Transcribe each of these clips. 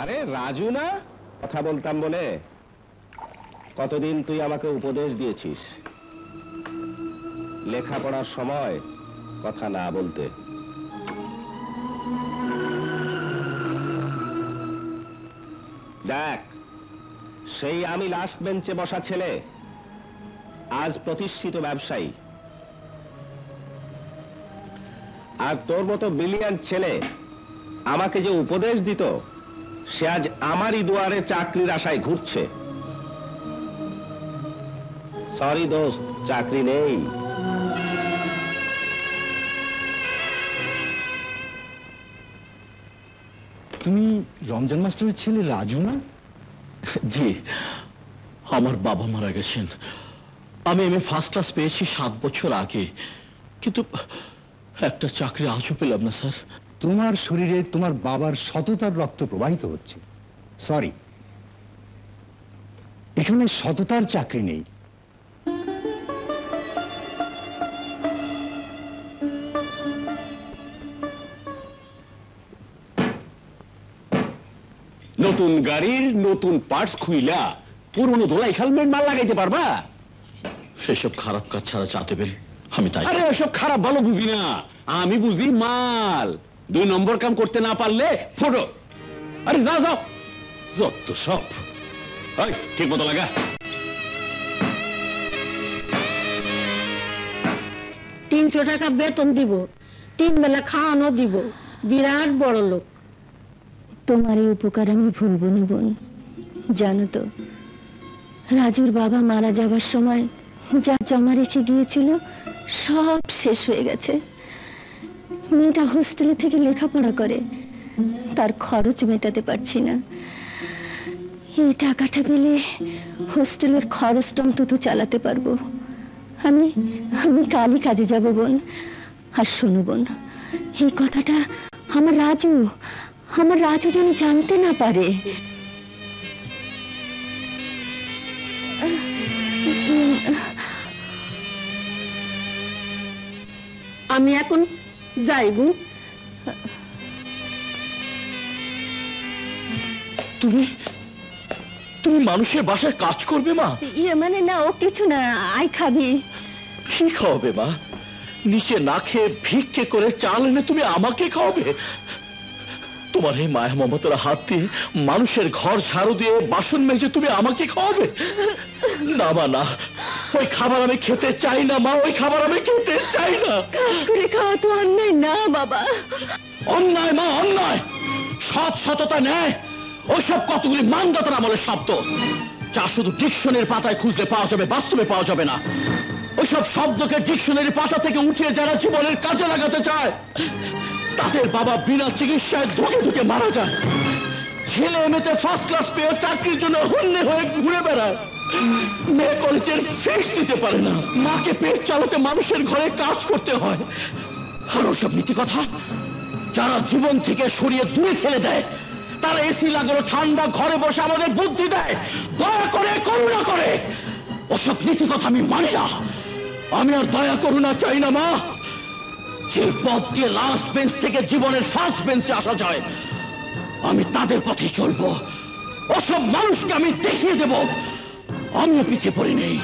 আরে রাজু না, কথা বলতাম বলে কতদিন তুই আমাকে উপদেশ দিয়েছিস লেখাপড়ার সময় কথা না বলতে। দেখ, সেই আমি লাস্ট বেঞ্চে বসা ছেলে আজ প্রতিষ্ঠিত ব্যবসায়ী, আর তোর মতো ব্রিলিয়ান্ট ছেলে আমাকে যে উপদেশ দিত সে আজ আমারই দুয়ারে চাকরির আশায় ঘুরছে। সরি দোস্ত, চাকরি নেই। তুমি রমজান মাস্টারের ছেলে রাজু না? জি, আমার বাবা মারা গেছেন। আমি এমএ ফার্স্ট ক্লাস পেয়েছি 7 বছর আগে, কিন্তু একটা চাকরি আজও পেলাম না স্যার। তোমার শরীরে তোমার বাবার সততার রক্ত প্রবাহিত হচ্ছে। সরি, এখানে সততার চাকরি নেই। নতুন গাড়ির নতুন পার্টস খুইলা পুরনো ধোলাই হেলমেট মাল লাগাইতে পারবা? সেসব খারাপ কাজ ছাড়া চা দেবেন আমি তাই। আরে এসব খারাপ ভালো বুঝি না, আমি বুঝি মাল। 2 নম্বর কাম করতে না পারলে ফটো। আরে যাও যাও, যত সব। ঠিক মতো লাগা। 300 টাকা বেতন দিব, 3 বেলা খাওয়ানো দিব, বিরাট বড় লোক। তোমার এই উপকার আমি ভুলবো না বোন। জানো তো, রাজুর বাবা মারা যাবার সময় যা জমা রেখে গিয়েছিল সব শেষ হয়ে গেছে। মেয়েটা হোস্টেলে থেকে লেখাপড়া করে, তার খরচ মেটাতে পারছি না। এই টাকাটা পেলে হোস্টেলের খরচটা অন্তত চালাতে পারবো। আমি কালই কাজে যাব বোন। আর শোনো বোন, এই কথাটা আমার রাজু যেন জানতে না পারে। আমি এখন যাইব। তুমি মানুষের বাসায় কাজ করবে মা? ইয়ে মানে না, ও কিছু না। আই খাবি? কি খাওয়াবে মা? নিচে না খেয়ে ভিক্ষে করে চাল এনে তুমি আমাকে খাওয়াবে? তোমার এই মায়া মমতার হাত দিয়ে মানুষের ঘর ঝাড়ু দিয়ে বাসন মেজে তুমি আমাকে খাওয়াবে? না মা, না, ওই খাবার আমি খেতে চাই না মা, ওই খাবার আমি খেতে চাই না। কাজ করে খাওয়া তো অন্যায় না বাবা। অন্যায় মা, অন্যায়। সততা নেয় ওইসব কতগুলি মানগতার আমলের শব্দ, যা শুধু ডিকশনারির পাতায় খুঁজলে পাওয়া যাবে, বাস্তবে পাওয়া যাবে না। ওইসব শব্দকে ডিকশনারি পাতা থেকে উঠিয়ে যারা জীবনের কাজে লাগাতে চায়, তাদের বাবা বিনা চিকিৎসায় ধুকে ধুকে মারা যায়। ছেলে মেয়েতে ফার্স্ট ক্লাস পেয়ে চাকরির জন্য হন্যে হয়ে ঘুরে বেড়ায়। মেয়ে কলেজের ফিস দিতে পারে না, মাকে পেট চালাতে মানুষের ঘরে কাজ করতে হয়। আর ওসব নীতি কথা যারা জীবন থেকে সরিয়ে দূরে ঠেলে দেয়, তারা এসি লাগানো ঠান্ডা ঘরে বসে আমাদের বুদ্ধি দেয়, দয়া করে করুণা করে। ওসব নীতি কথা আমি মানি না। আমি আর দয়া করুণা চাই না মা। যে পথ দিয়ে লাস্ট বেঞ্চ থেকে জীবনের ফার্স্ট বেঞ্চে আসা যায়, আমি তাদের পথে চলবো। ওসব মানুষকে আমি দেখিয়ে দেব আমিও পিছিয়ে পড়ি নেই।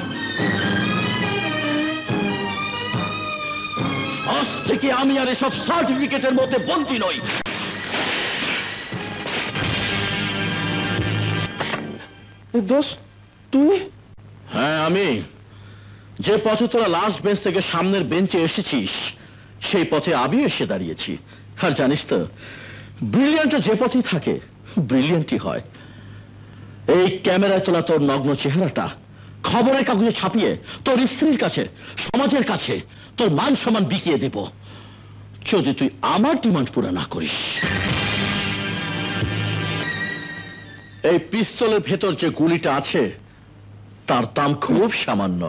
আজ থেকে আমি আর এসব সার্টিফিকেটের মধ্যে বন্দী নই। দোষ তুমি? হ্যাঁ, আমি। যে পথে তোরা লাস্ট বেঞ্চ থেকে সামনের বেঞ্চে এসেছিস, সেই পথে আমি এসে দাঁড়িয়েছি। আর জানিস তো, ব্রিলিয়ান্টও যে পথেই থাকে ব্রিলিয়ান্টই হয়। এই ক্যামেরায় তোলা তোর নগ্ন চেহারাটা খবরের কাগজে ছাপিয়ে তোর স্ত্রীর কাছে, সমাজের কাছে তোর মান সম্মান বিকিয়ে দেব, যদি তুই আমার ডিমান্ড পুরো না করিস। এই পিস্তলের ভেতর যে গুলিটা আছে তার দাম খুব সামান্য,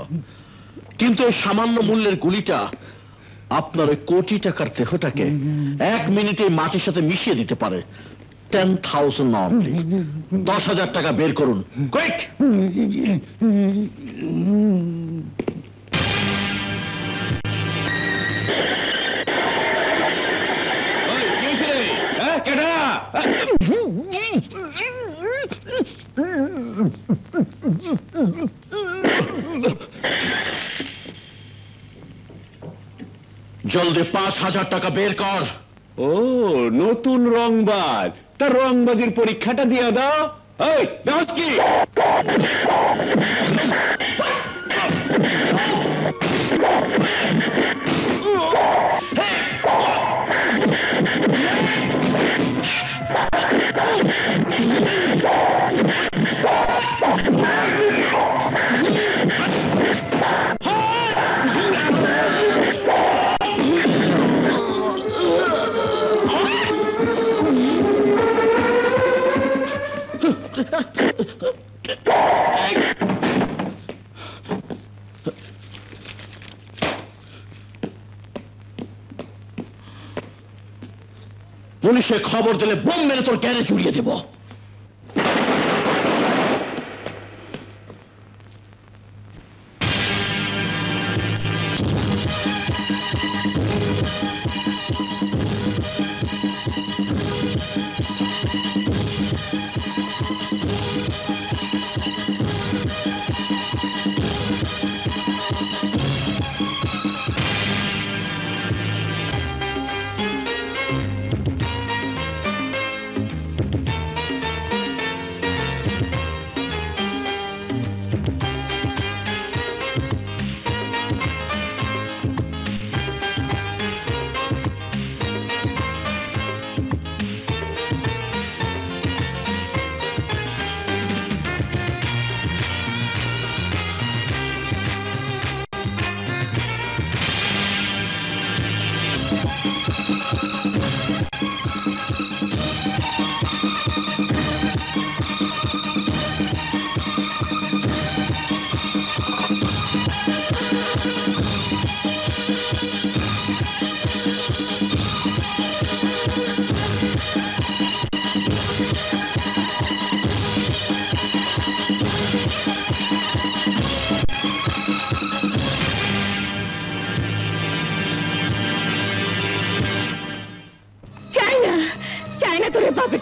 কিন্তু এই সামান্য মূল্যের গুলিটা আপনার ওই কোটি টাকার দেহটাকে 1 মিনিটে মাটির সাথে মিশিয়ে দিতে পারে। 10,000 অনলি। 10,000 টাকা বের করুন, কুইক। জলদি 5,000 টাকা বের কর। ও নতুন রংবাজ, তার রংবাজির পরীক্ষাটা দিয়ে দাও। এই দাও কি পুলিশে খবর দিলে বোম মেরে তোর গ্যারে জুড়িয়ে দেব।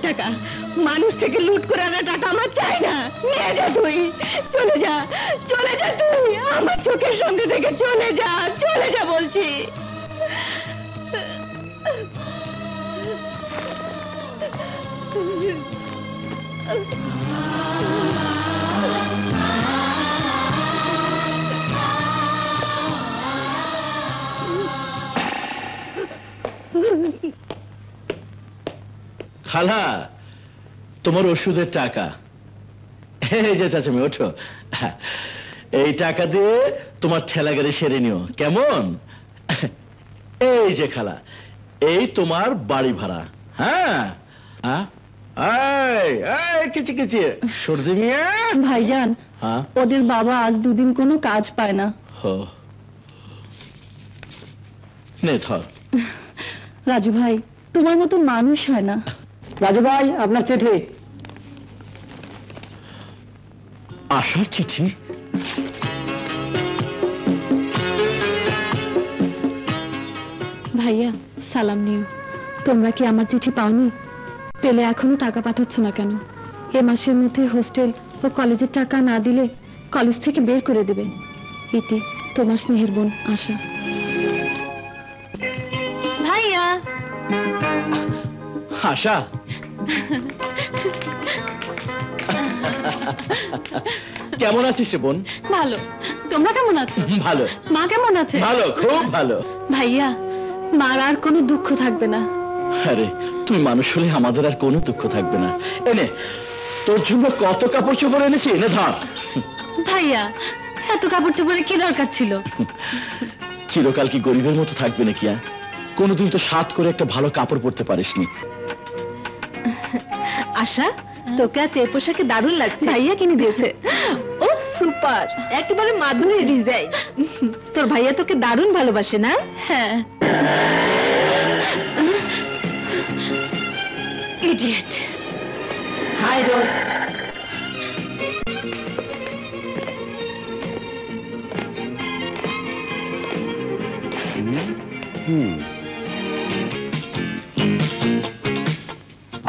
টাকা মানুষ থেকে লুট করে আনা টাকা আমার চাই না। নিয়ে যা তুই, চলে যা, চলে যা তুই, আমার চোখের সামনে থেকে চলে যা বলছি। খালা, তোমার ওষুধের টাকা। এই যে চাচামি, ওঠো। এই টাকা দিয়ে তোমার ঠেলা গাড়ি সেরে নিও, কেমন? এই যে খালা, এই তোমার বাড়ি ভাড়া। হ্যাঁ কিচি কিচি সর্দি মিয়া। ভাইজান, ওদের বাবা আজ দুদিন কোনো কাজ পায় না। নে ধর। রাজু ভাই, তোমার মতো মানুষ হয় না। রাজু ভাই, আপনার চিঠি। আশার চিঠি? ভাইয়া, সালাম নিও। তোমরা কি আমার চিঠি পাওনি? পেলে এখনো টাকা পাঠাচ্ছ না কেন? এ মাসের মধ্যে হোস্টেল ও কলেজের টাকা না দিলে কলেজ থেকে বের করে দেবে। ইতি, তোমার স্নেহের বোন আশা। ভাইয়া। আশা, কেমন আছিস বোন? ভালো। তোমরা কেমন আছো? ভালো। মা কেমন আছে? ভালো, খুব ভালো। ভাইয়া, মার আর কোনো দুঃখ থাকবে না। আরে, তুই মানুষ হলে আমাদের আর কোনো দুঃখ থাকবে না। এনে তোর জন্য কত কাপড় চোপড় এনেছি, এনে ধর। ভাইয়া, এত কাপড় চোপড়ের কি দরকার ছিল? চিরকাল কি গরিবের মতো থাকবে নাকি? কোনোদিন তো সাত করে একটা ভালো কাপড় পরতে পারিসনি। আশা, তোকে আজ এই পোশাকে দারুণ লাগছে। ভাইয়া কিনে দিয়েছে। ও সুপার, একেবারে মাধুরী ডিজাইন। তোর ভাইয়া তোকে দারুণ ভালোবাসে না? হ্যাঁ। ইডিয়েট। হাই দোস্ত।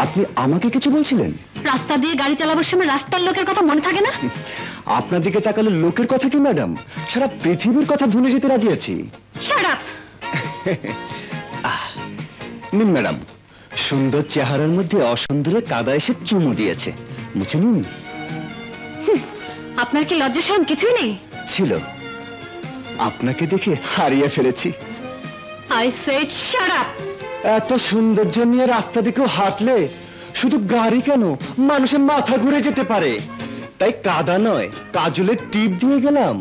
আপনি আমাকে কিছু বলছিলেন? রাস্তা দিয়ে গাড়ি চালাবার সময় রাস্তার লোকের কথা মনে থাকে না? আপনার দিকে তাকালে লোকের কথা কি ম্যাডাম, সারা পৃথিবীর কথা ভুলে যেতে রাজি আছি। Shut up. নিন ম্যাডাম, সুন্দর চেহারার মধ্যে অসুন্দরে কাদা এসে চুমু দিয়েছে, মুছে নিন। আপনার কি লজ্জা শরম কিছুই নেই? ছিল, আপনাকে দেখে হারিয়ে ফেলেছি। I said shut up! এত সৌন্দর্য নিয়ে রাস্তা দিকেও হাঁটলে শুধু গাড়ি কেন, মানুষের মাথা ঘুরে যেতে পারে। তাই কাদা নয়, কাজলের টিপ দিয়ে গেলাম,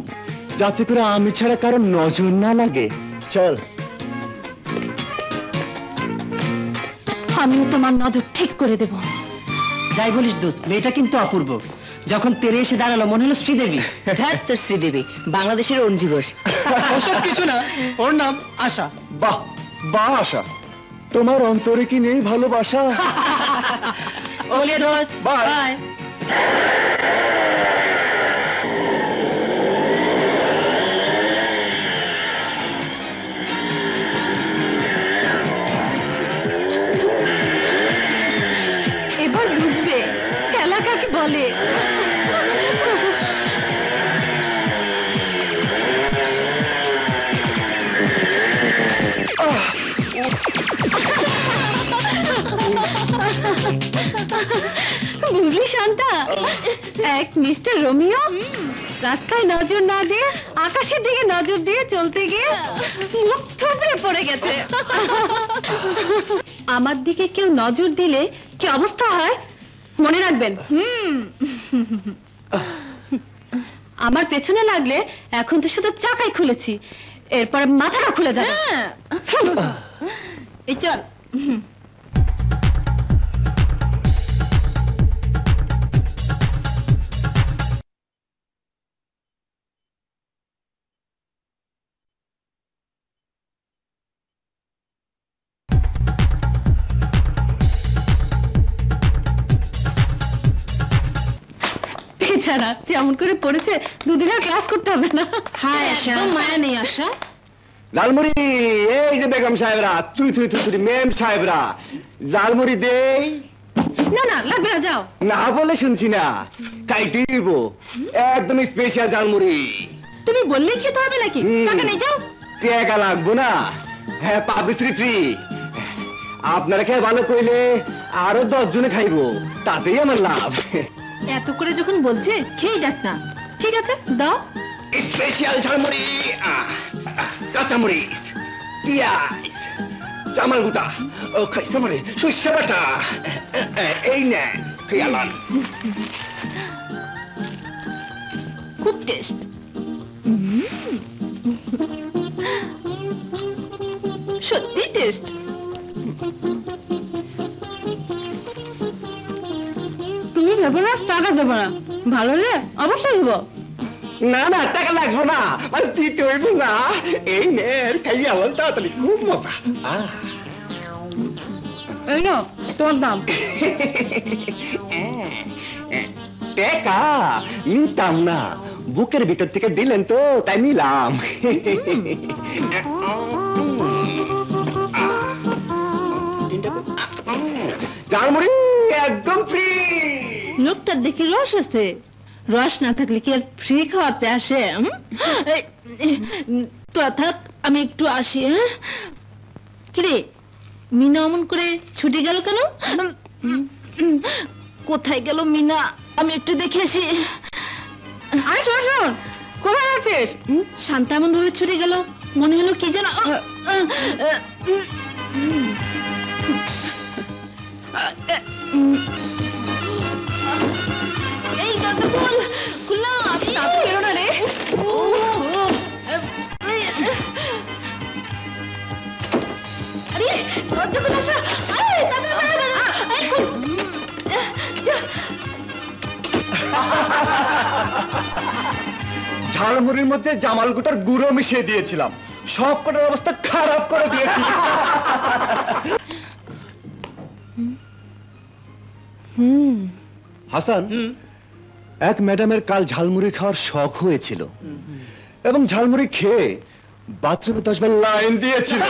যাতে করে আমি ছাড়া কারো নজর না লাগে। চল। আমিও তোমার নজর ঠিক করে দেব। যাই বলিস দোস্ত, মেয়েটা কিন্তু অপূর্ব। যখন তেরে এসে দাঁড়ালো মনে হলো শ্রীদেবী। ধ্যাত তোর শ্রীদেবী, বাংলাদেশের অঞ্জু ঘোষ। ওসব কিছু না, ওর নাম আশা। বাহ বাহ আশা, তোমার অন্তরে কি নেই ভালোবাসা? ওলে দোস্ত, বাই। এবার বুঝবে খেলা কাকে বলে। বুঝলি শান্তা, এক মিস্টার রোমিও রাস্তায় নজর না দিয়ে আকাশের দিকে নজর দিয়ে চলতে গিয়ে মুখ থুবড়ে পড়ে গেছে। আমার দিকে কেউ নজর দিলে কি অবস্থা হয় মনে রাখবেন। আমার পেছনে লাগলে এখন তো শুধু চাকাই খুলেছি, এরপর মাথাটা খুলে যাবে। এই চল। বেচারা যেমন করে পড়েছে, দুদিন আর ক্লাস করতে হবে না। হ্যাঁ আশা, মায়া নেই আশা। জালমুড়ি, এই যে বেগম সাহেবরা, তুই তুই তুই তুই মেম সাহেবরা, জালমুড়ি দেই। না না লাগবে না, যাও। না বলে শুনছি না, খাইতে দিব, একদম স্পেশাল জালমুড়ি। তুমি বললেই খেতে হবে নাকি? টাকা নেই, যাও। টাকা লাগবো না, হ্যাঁ পাবিশ্রী ফ্রি। আপনারা খেয়ে ভালো কইলে আরো 10 জনে খাইবো, তাতেই আমার লাভ। এত করে যখন বলছে খেয়ে দেখ না। ঠিক আছে, দাও। স্পেশাল ঝালমুড়ি, কাঁচামরিচ, পেঁয়াজ, চামাল গুটা, ও খাইছে মানে সর্ষে বাটা, এই নেন খেয়ালান। খুব টেস্ট। সত্যি টেস্ট। তুমি ভেবো না টাকা দেবো না, ভালো হলে অবশ্যই দেবো। না না টাকা লাগবো না, মানে দিতে হইব না, এই নেন খাইয়ালান তাড়াতাড়ি, খুব মজা। এই নাও তোমার দাম। টাকা নিতাম না, বুকের ভিতর থেকে দিলেন তো তাই নিলাম। ঝালমুড়ি একদম ফ্রি। লোকটার দেখি রস আছে, রস না থাকলে কি আর ফ্রি খাওয়াতে আসে? তোরা থাক, আমি একটু আসি। হ্যাঁ কিরে, মিনা অমন করে ছুটে গেল কেন? কোথায় গেল মিনা? আমি একটু দেখে আসি। আরে শোন শোন, কোথায় আছিস? শান্তা এমন ভাবে ছুটে গেল, মনে হলো কি যেন। এই দরজা খোল, খুললাম। বেরো না রে। আরে দরজা খোল আশা। ঝালমুড়ির মধ্যে জামাল গুটার গুঁড়ো মিশিয়ে দিয়েছিলাম, সব কটার অবস্থা খারাপ করে দিয়েছি। হাসান, এক ম্যাডামের কাল ঝালমুড়ি খাওয়ার শখ হয়েছিল এবং ঝালমুড়ি খেয়ে বাথরুমে 10 বার লাইন দিয়েছিল।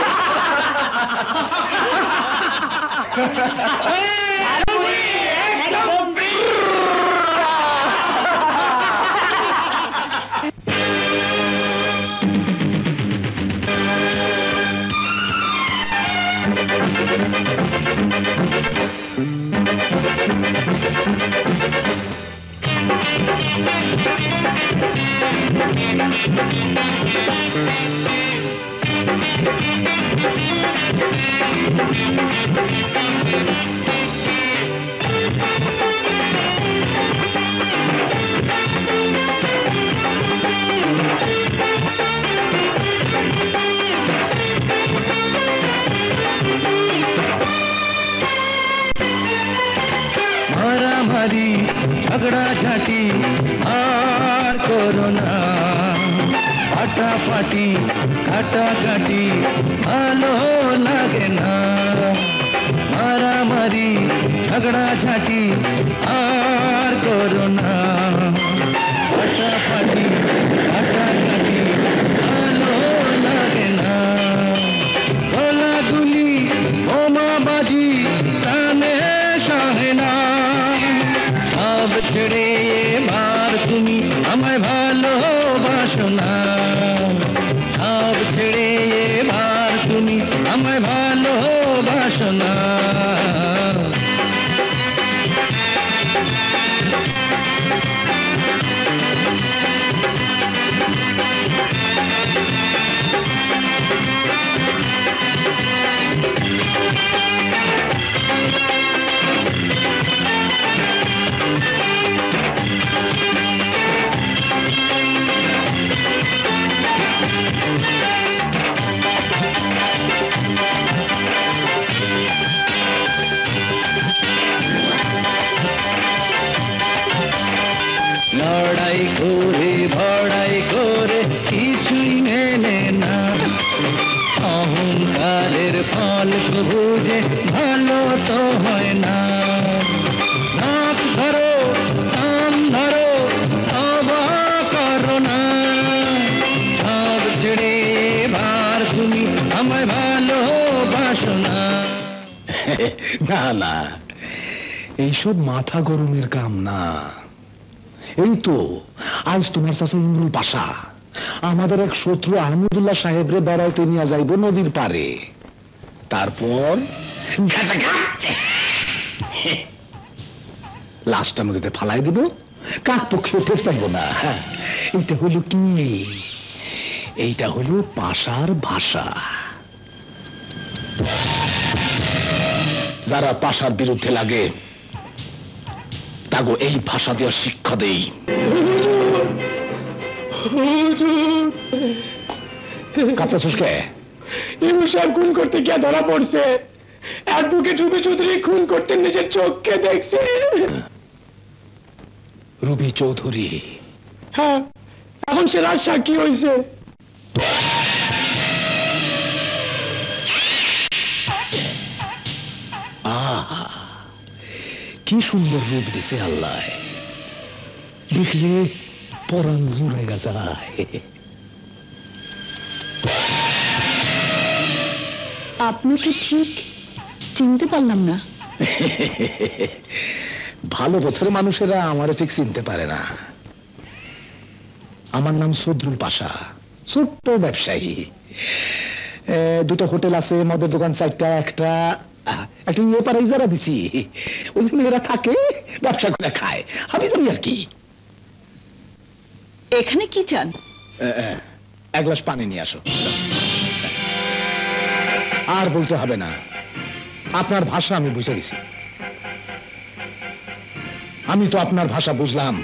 মারামারি ঝগড়া ঝাঁটি আর করো না, ফাটাফাটি কাটাকাটি ভালো লাগে না। মারামারি ঝগড়া ঝাঁটি আর করো না, ফাটাফাটি কাটাকাটি ভালো লাগে না। গোলাগুলি বোমাবাজি প্রাণে সহে না, সব ছেড়ে এবার তুমি আমায় ভালোবাসো না, সব ছেড়ে এবার তুমি আমায় ভালোবাসো না। লড়াই করে ভড়াই করে কিছুই মেলে না, অহংকারের ফল বুঝে ভালো তো হয় না। নাক ধরো কান ধরো তবা করো না, সব ছেড়ে এবার তুমি আমায় ভালোবাসো না। না না, এইসব মাথা গরমের কাম না। এই তো আজ তোমার চাচা ইমরুল পাশা আমাদের এক শত্রু আহমদুল্লাহ সাহেবরে বেড়াইতে নিয়ে যাইব নদীর পারে, তারপর লাশটা নদীতে ফালাই দিব, কাক পক্ষে টের পাইব না। এইটা হলো কি, এইটা হলো পাশার ভাষা। যারা পাশার বিরুদ্ধে লাগে তাগো এই ভাষা দিয়ে শিক্ষা দেই। কাঁপতেছিস কে? ইমু সাহেব খুন করতে গিয়ে ধরা পড়ছে, অ্যাডভোকেট রুবি চৌধুরী খুন করতে নিজের চোখকে দেখছে। রুবি চৌধুরী? হ্যাঁ, এখন সে রাজ সাক্ষী হয়েছে। আহা, কি সুন্দর রূপ দিছে আল্লাহ, দেখলে পরাণ জুড়াইয়া যায়। আপনাকে ঠিক চিনতে পারলাম না। ভালো পথের মানুষেরা আমার ঠিক চিনতে পারে না। আমার নাম সদরুল পাশা, ছোট্ট ব্যবসায়ী। দুটো হোটেল আছে, মদের দোকান চারটা, একটা ইয়ে পাড়াই যারা দিছি, ওই যে মেয়েরা থাকে ব্যবসা করে খায়, আমি জানি আর কি। এখানে কি চান? এক গ্লাস পানি নিয়ে আসো। আর বলতে হবে না, আপনার ভাষা আমি বুঝে গেছি। আমি তো আপনার ভাষা বুঝলাম,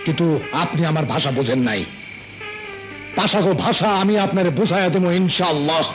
কিন্তু আপনি আমার ভাষা বোঝেন নাই। পাশাগো ভাষা আমি আপনারে বুঝাইয়া দেবো ইনশাআল্লাহ।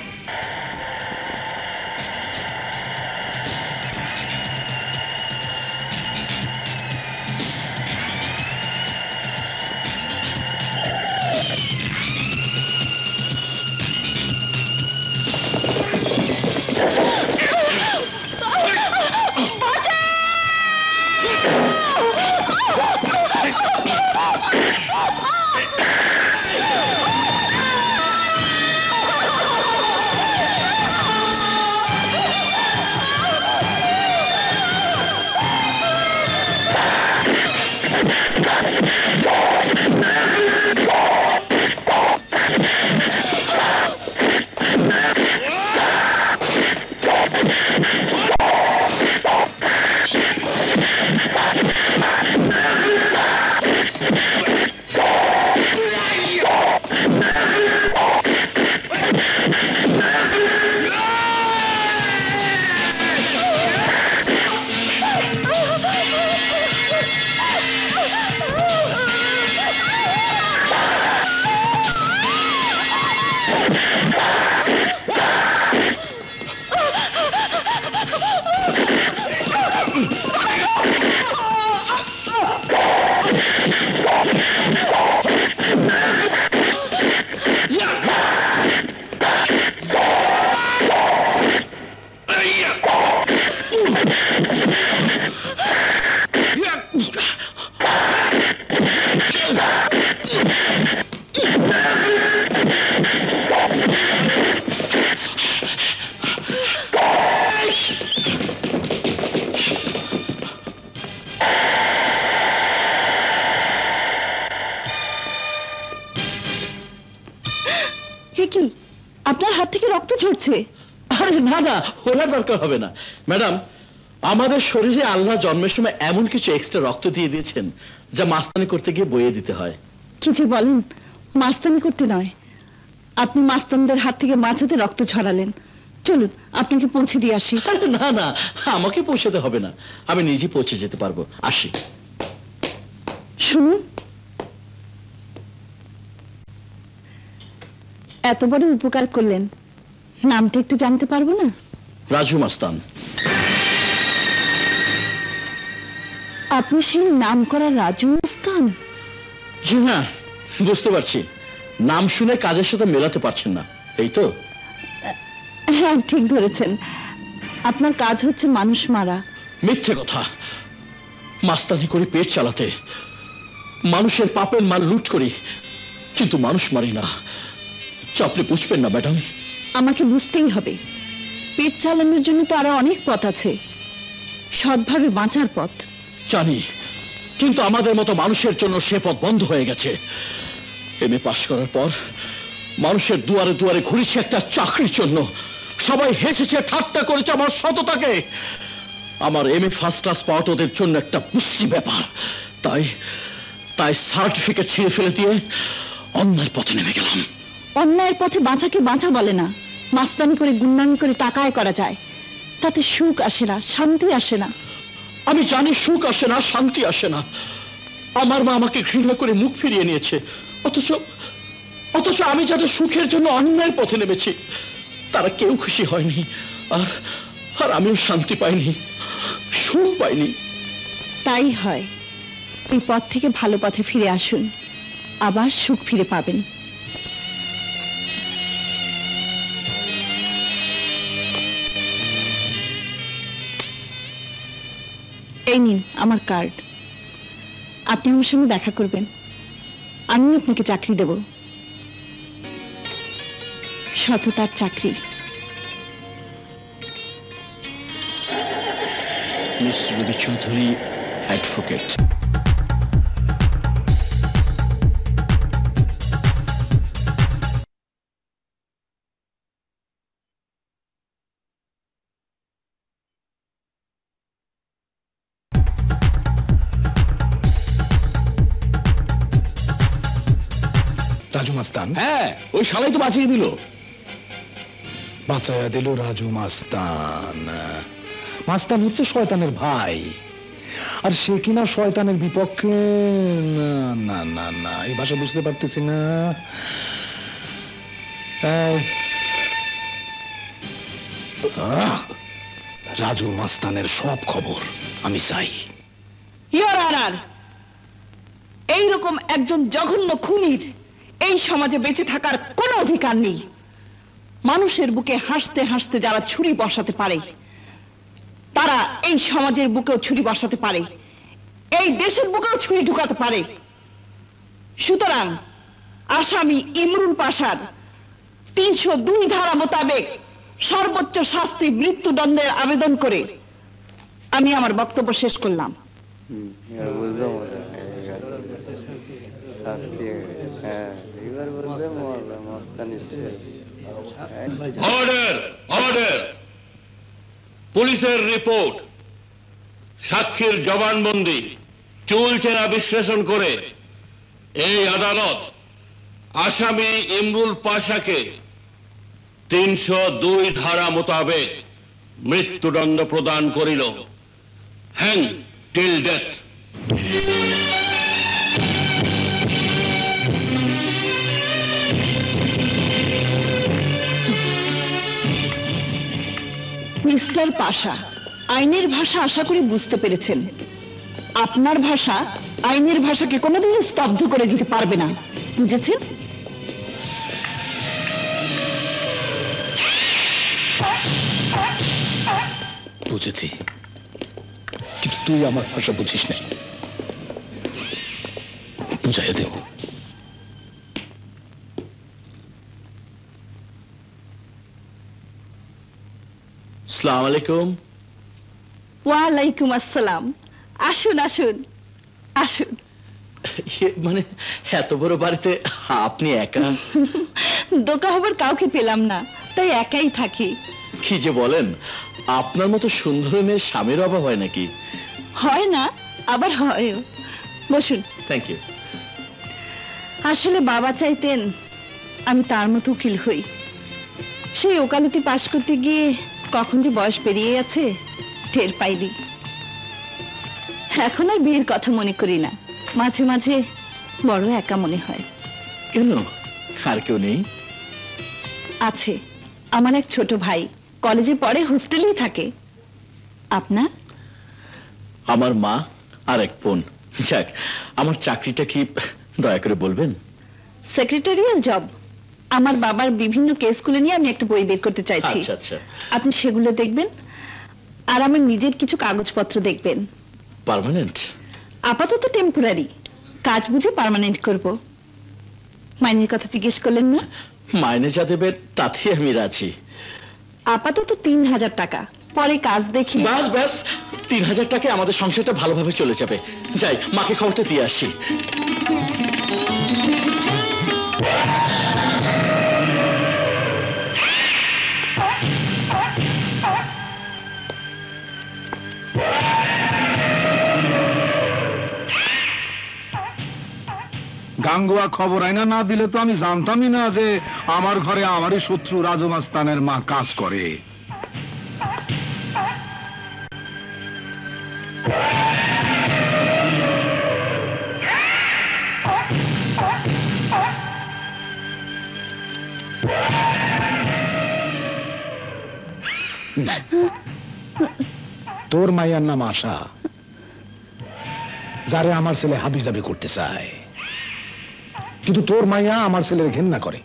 করছে? আরে না না, ওনার দরকার হবে না ম্যাডাম। আমাদের শরীরে আল্লাহ জন্মের সময় এমন কিছু এক্সট্রা রক্ত দিয়ে দিয়েছেন যা মাস্তানি করতে গিয়ে বইয়ে দিতে হয়। কি যে বলেন, মাস্তানি করতে নয়, আপনি মাস্তানদের হাত থেকে মাঝাতে রক্ত ছড়ালেন। চলুন আপনাকে পৌঁছে দিয়ে আসি। না না, আমাকে পৌঁছাতে হবে না, আমি নিজে পৌঁছে যেতে পারবো। আসি। শুনুন, এত বড় উপকার করলেন, নামটা একটু জানতে পারবো না? রাজু মাস্তান। আপনি সেই নাম করা রাজু মাস্তান? জি হ্যাঁ, বুঝতে পারছি। নাম শুনে কাজের সাথে মেলাতে পারছেন না, এই তো? হ্যাঁ ঠিক ধরেছেন, আপনার কাজ হচ্ছে মানুষ মারা। মিথ্যে কথা। মাস্তানি করে পেট চালাতে, মানুষের পাপের মাল লুট করি, কিন্তু মানুষ মারি না। আপনি বুঝবেন না ম্যাডাম। আমাকে বুঝতেই হবে, পেট চালানোর জন্য তো আরো অনেক পথ আছে, সৎভাবে বাঁচার পথ। জানি, কিন্তু আমাদের মতো মানুষের জন্য সে পথ বন্ধ হয়ে গেছে। এমএ পাশ করার পর মানুষের দুয়ারে দুয়ারে ঘুরেছি একটা চাকরির জন্য। সবাই হেসেছে, ঠাট্টা করেছে আমার সততাকে। আমার এমএ ফার্স্ট ক্লাস পাওয়া ওদের জন্য একটা বুঝি ব্যাপার। তাই তাই সার্টিফিকেট ছিঁড়ে ফেলে দিয়ে অন্যায়ের পথে নেমে গেলাম। অন্যায়ের পথে বাঁচাকে বাঁচা বলে না। মাস্তানি করে গুন্ডামি করে টাকা আয় করা যায়, তাতে সুখ আসে না, শান্তি আসে না। আমি জানি সুখ আসে না, শান্তি আসে না। আমার মা আমাকে ঘৃণা করে মুখ ফিরিয়ে নিয়েছে, অথচ আমি যাদের সুখের জন্য অন্যায়ের পথে নেমেছি তারা কেউ খুশি হয়নি, আর আমিও শান্তি পাইনি, সুখ পাইনি। তাই হয়, এই পথ থেকে ভালো পথে ফিরে আসুন, আবার সুখ ফিরে পাবেন। এই নিন আমার কার্ড, আপনি আমার সঙ্গে দেখা করবেন, আমি আপনাকে চাকরি দেব, সততার চাকরি। মিস রবি চৌধুরী, অ্যাডভোকেট। রাজু মাস্তান? হ্যাঁ, ওই শালাই তো বাঁচিয়ে দিল। বাঁচায়া দিল রাজু মাস্তান। মাস্তান হচ্ছে শয়তানের ভাই, আর সে কিনা শয়তানের বিপক্ষে। না না না না, এই ভাষা বুঝতে পারতেছি না। রাজু মাস্তানের সব খবর আমি চাই। ইয়োর অনার, এইরকম একজন জঘন্য খুনির এই সমাজে বেঁচে থাকার কোনো অধিকার নেই। মানুষের বুকে হাসতে হাসতে যারা ছুরি বসাতে পারে, তারা এই সমাজের বুকেও ছুরি বসাতে পারে, এই দেশের বুকেও ছুরি ঢুকাতে পারে। সুতরাং আসামি ইমরুল পাশার 302 ধারা মোতাবেক সর্বোচ্চ শাস্তি মৃত্যুদণ্ডের আবেদন করে আমি আমার বক্তব্য শেষ করলাম। Order, order. পুলিশের রিপোর্ট, সাক্ষীর জবানবন্দি, চুলচেরা বিশ্লেষণ করে এই আদালত আসামি ইমরুল পাশাকে 302 ধারা মোতাবেক মৃত্যুদণ্ড প্রদান করিল। Hang till death. মিস্টার পাশা, আইনের ভাষা আশা করি বুঝতে পেরেছেন। আপনার ভাষা আইনের ভাষাকে কোনোদিন স্তব্ধ করে দিতে পারবে না, বুঝেছেন? বুঝেছি, কিন্তু তুই আমার ভাষা বুঝিস নাই, বুঝাইয়া দেব। আসসালামু আলাইকুম। ওয়ালাইকুম আসসালাম। আসুন আসুন আসুন। মানে এত বড় বাড়িতে আপনি একা? দোকা হবার কাউকে পেলাম না, তাই একাই থাকি। কি যে বলেন, আপনার মতো সুন্দর মেয়ের স্বামীর অভাব হয় নাকি? হয় না, আবার হয়ও। বসুন। Thank you. আসলে বাবা চাইতেন আমি তার মতো উকিল হই। সেই ওকালতি পাশ করতে গিয়ে কখন যে বয়স পেরিয়ে গেছে টের পাইনি। এখন আর বিয়ের কথা মনে করি না, মাঝে মাঝে বড় একা মনে হয়। কেন, আর কেউ নেই? আছে, আমার এক ছোট ভাই, কলেজে পড়ে, হোস্টেলেই থাকে। আপনার? আমার মা আর এক বোন। যাক, আমার চাকরিটা কি দয়া করে বলবেন? Secretarial job. আমার বাবার বিভিন্ন কেসগুলো নিয়ে আমি একটা বই বের করতে চাইছি। আচ্ছা আচ্ছা। আপনি সেগুলো দেখবেন আর আমার নিজের কিছু কাগজপত্র দেখবেন। পার্মানেন্ট? আপাতত টেম্পোরারি, কাজ বুঝে পার্মানেন্ট করব। মাইনের কথা জিজ্ঞেস করলেন না? মাইনে যা দেবে তাতেই আমি রাজি। আপাতত 3000 টাকা, পরে কাজ দেখি। ব্যাস ব্যাস, 3000 টাকায় আমাদের সংসারটা ভালোভাবে চলে যাবে। যাই, মাকে খবরটা দিয়ে আসি। গাঙ্গুয়া খবর আইনা না দিলে তো আমি জানতামই না যে আমার ঘরে আমারই শত্রু রাজু মাস্তানের মা কাজ করে। তোর মাইয়ার নাম আশা, যারে আমার ছেলে হাবিজাবি করতে চায়, কিন্তু তোর মাইয়া আমার ছেলের ঘেন্না করে।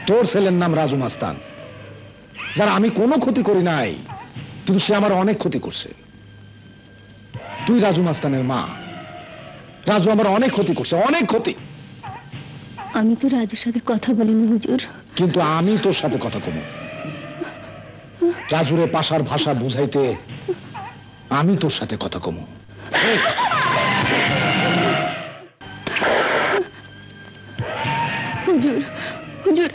তোর ছেলের নাম রাজু মাস্তান, যারা আমি কোনো ক্ষতি করি নাই, কিন্তু সে আমার অনেক ক্ষতি করছে। তুই রাজু মাস্তানের মা, রাজু আমার অনেক ক্ষতি করছে, অনেক ক্ষতি। আমি তো রাজুর সাথে কথা বলিনি হুজুর। কিন্তু আমি তোর সাথে কথা কম। রাজুরে পাশার ভাষা বুঝাইতে আমি তোর সাথে কথা কম। হুজুর, হুজুর,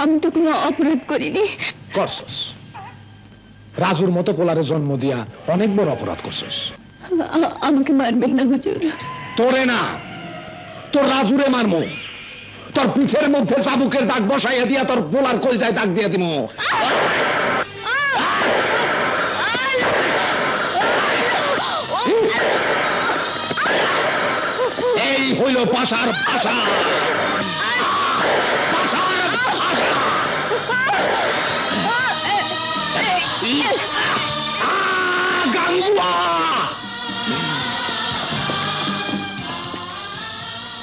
আমি তো কোনো অপরাধ করিনি। করছস, রাজুর মতো পোলারে জন্ম দিয়া অনেক বড় অপরাধ করছস। আমাকে মারবেন না হুজুর। তোরে না, তোর রাজুরে মারমু। তোর পিঠের মধ্যে চাবুকের দাগ বসাইয়া দিয়া তোর পোলার কলজায় দাগ দিয়া দিমু। এই হইল পাশার ভাষা।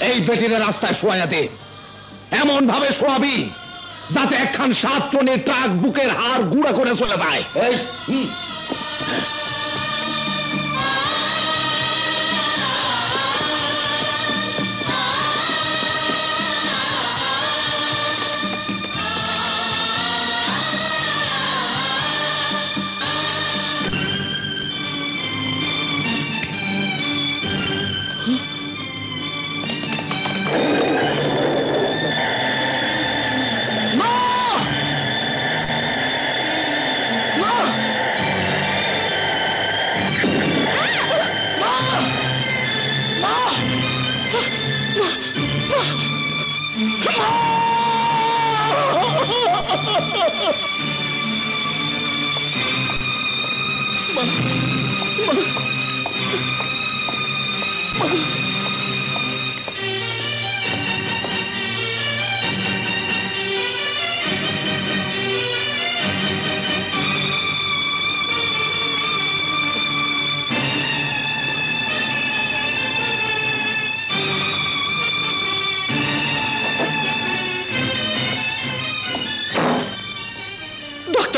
এই বেটির রাস্তায় শোয়া দে, এমন ভাবে শোয়াবি যাতে একখান 7 টনের ট্রাক বুকের হাড় গুঁড়া করে চলে যায়। এই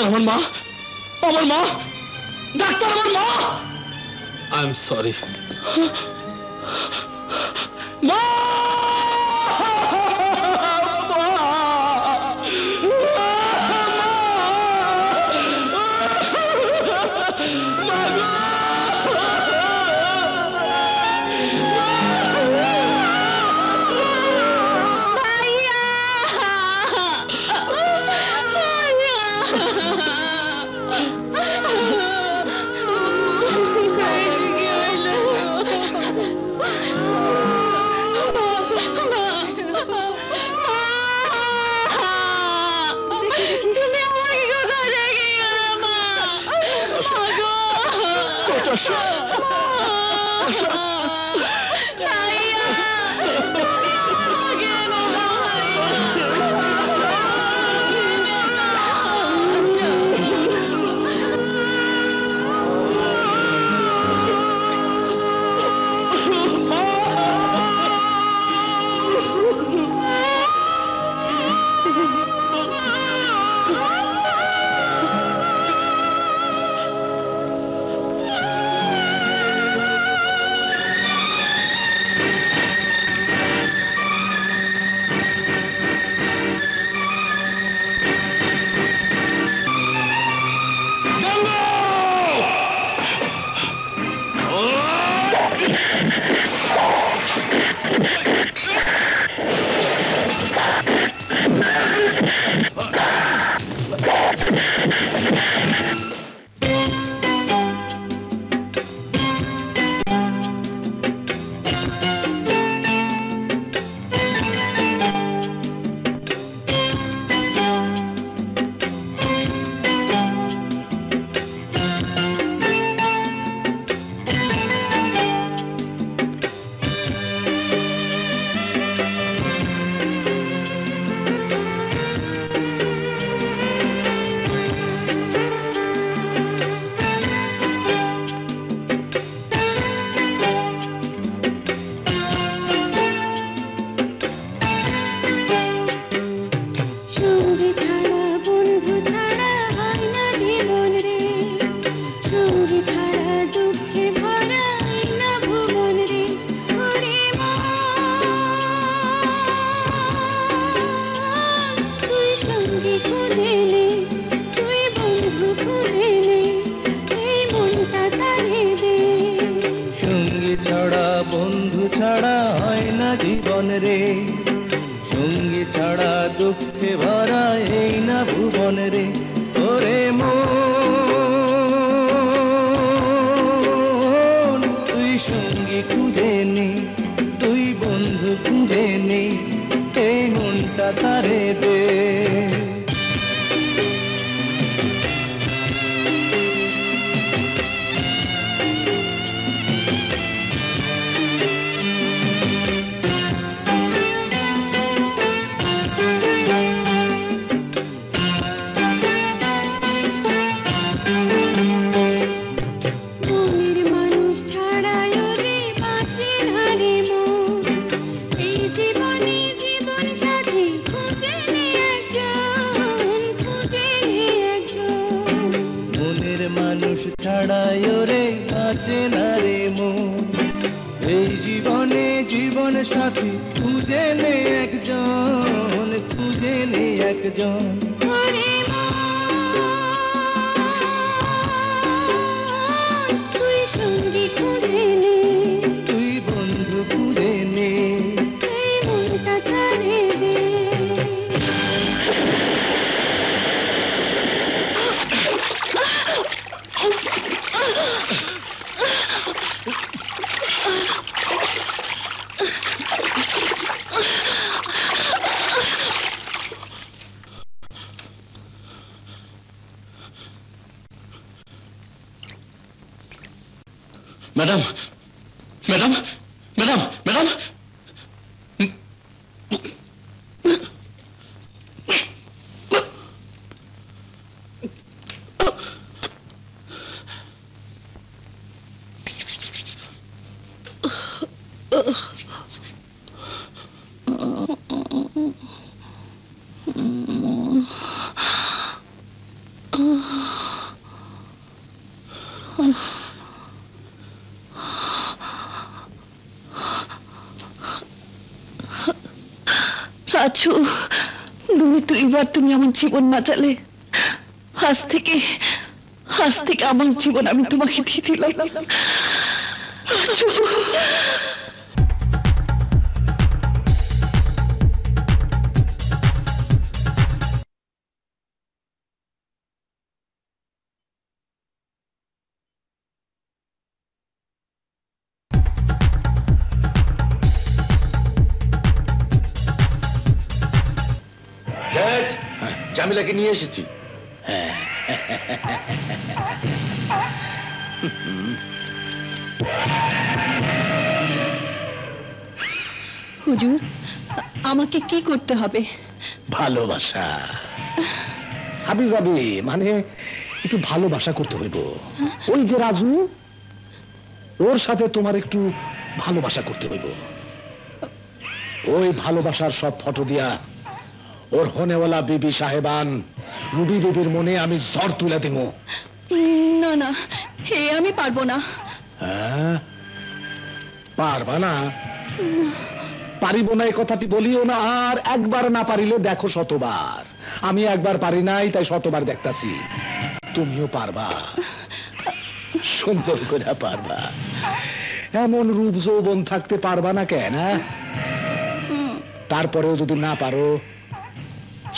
আমার মা, আমার মা, ডাক্তার, আমার মা। আই এম সরি মা। Madam madam madam madam Raju, দুইবার তুমি আমার জীবন বাঁচালে। আজ থেকে আমার জীবন আমি তোমাকে দিয়ে দিলাম রাজু। জামিলাকে নিয়ে এসেছি। হুজুর, আমাকে কি করতে হবে? ভালোবাসা হাবিজাবি, মানে একটু ভালোবাসা করতে হইব। ওই যে রাজু, ওর সাথে তোমার একটু ভালোবাসা করতে হইব। ওই ভালোবাসার সব ফটো দিয়া ওর হনেওয়ালা বিবি সাহেবান রুবি বিবির মনে আমি জ্বর তুলে দিব। না না, হে আমি পারবো না। হ্যাঁ, পারবা না? পারিব না এই কথাটি বলিও না, আর একবার না পারিলে দেখো শতবার। আমি একবার পারি নাই, তাই শতবার দেখতাছি। তুমিও পারবা, সুন্দর করে পারবা। এমন রূপ যৌবন থাকতে পারবা না কেন? তারপরেও যদি না পারো,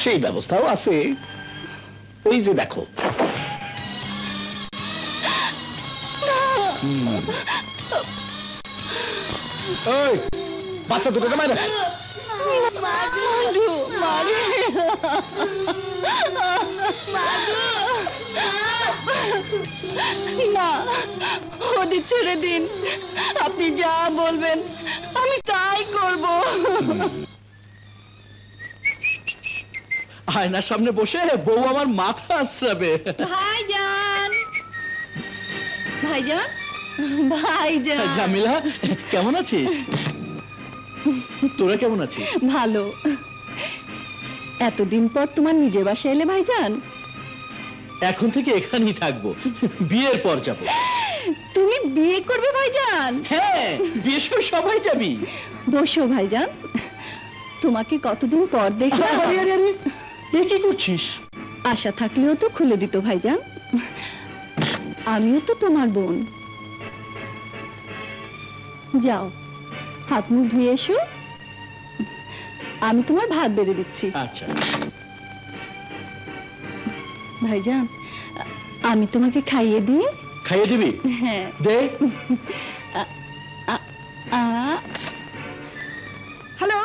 সেই ব্যবস্থাও আছে। ওই যে দেখো। ওই বাচ্চা দুটোকে মারে। না, ওদের ছেড়ে দিন। আপনি যা বলবেন আমি তাই করব। আয়নার সামনে বসে বউ আমার মাথা আশ্রাবে। ভাইজান, ভাইজান, ভাইজান। জামিলা, কেমন আছিস? তোরা কেমন আছিস? ভালো। এতদিন পর তোমার নিজের বাসায় এলে ভাইজান? এখন থেকে এখানেই থাকবো, বিয়ের পর যাবো। তুমি বিয়ে করবে ভাইজান? হ্যাঁ, বিয়ে করে সবাই যাবি। বসো ভাইজান, তোমাকে কতদিন পর দেখলাম। এ কি করছিস? আশা থাকলেও তো খুলে দিত ভাইজান, আমিও তো তোমার বোন। যাও, হাত মুখ ধুয়ে এসো, আমি তোমার ভাত বেড়ে দিচ্ছি। আচ্ছা ভাইজান, আমি তোমাকে খাইয়ে দিই। খাইয়ে দিবি? হ্যাঁ দে। হ্যালো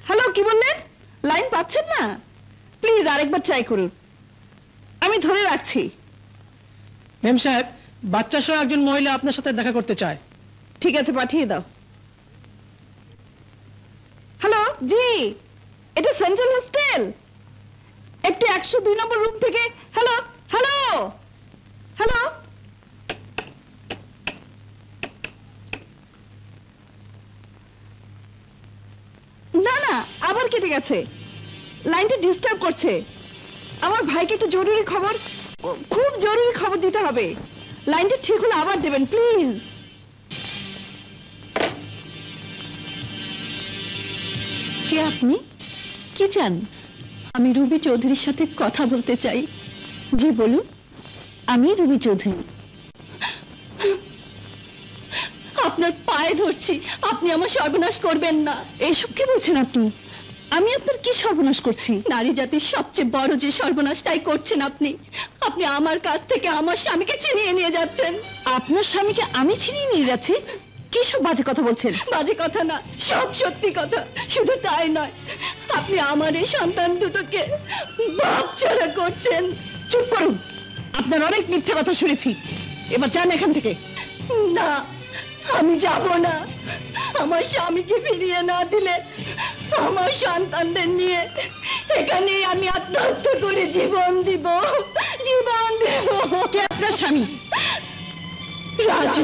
হ্যালো, কি বললেন? লাইন পাচ্ছেন না? প্লিজ আরেকবার ট্রাই করুন, আমি ধরে রাখছি। মেম সাহেব, বাচ্চা সহ একজন মহিলা আপনার সাথে দেখা করতে চায়। ঠিক আছে, পাঠিয়ে দাও। হ্যালো, জি, এটা সেন্ট্রাল হোস্টেল। একটি 102 নম্বর রুম থেকে। Hello hello hello. না না, আবার কেটে গেছে, লাইনটা ডিস্টার্ব করছে। আমার ভাইকে একটু জরুরি খবর, খুব জরুরি খবর দিতে হবে। লাইনটা ঠিক হলে আবার দেবেন প্লিজ। কে আপনি? কি চান? আমি রুবি চৌধুরীর সাথে কথা বলতে চাই। জি বলুন। আমি রুবি চৌধুরী। আপনার পায়ে ধরছি, আপনি আমার সর্বনাশ করবেন না। এসব কি বলছেন আপনি? আমি আপনার কি সর্বনাশ করছি? নারী জাতির সবচেয়ে বড় যে সর্বনাশটাই করছেন আপনি। আপনি আমার কাছ থেকে আমার স্বামীকে ছিনিয়ে নিয়ে যাচ্ছেন। আপনার স্বামীকে আমি ছিনিয়ে নিয়ে যাচ্ছি? কি সব বাজে কথা বলছেন? বাজে কথা না, সব সত্যি কথা। শুধু তাই নয়, আপনি আমার এই সন্তান দুটোকে বাপছাড়া করছেন। চুপ করুন, আপনার অনেক মিথ্যে কথা শুনেছি, এবার যান এখান থেকে। না, আমি যাব না। আমার স্বামীকে ফিরিয়ে না দিলে আমার সন্তানদের নিয়ে এখানেই আমি আত্মহত্যা করে জীবন দিব, জীবন দেব। কে আপনার স্বামী? রাজু।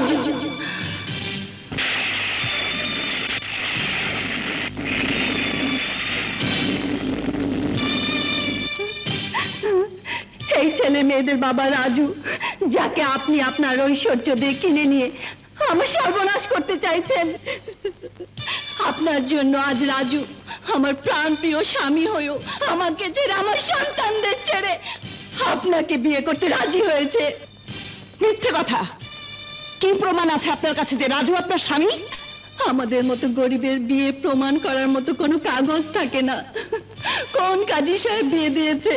এই ছেলে মেয়েদের বাবা রাজু, যাকে আপনি আপনার ঐশ্বর্য দিয়ে কিনে নিয়ে আমার সর্বনাশ করতে চাইছেন। আপনার জন্য আজ রাজু আমার প্রাণপ্রিয় স্বামী হয়েও আমাকে ছেড়ে, আমার সন্তানদের ছেড়ে আপনাকে বিয়ে করতে রাজি হয়েছে। মিথ্যে কথা। কি প্রমাণ আছে আপনার কাছে যে রাজু আপনার স্বামী? আমাদের মতো গরিবের বিয়ে প্রমাণ করার মতো কোনো কাগজ থাকে না। কোন কাজী সাহেব বিয়ে দিয়েছে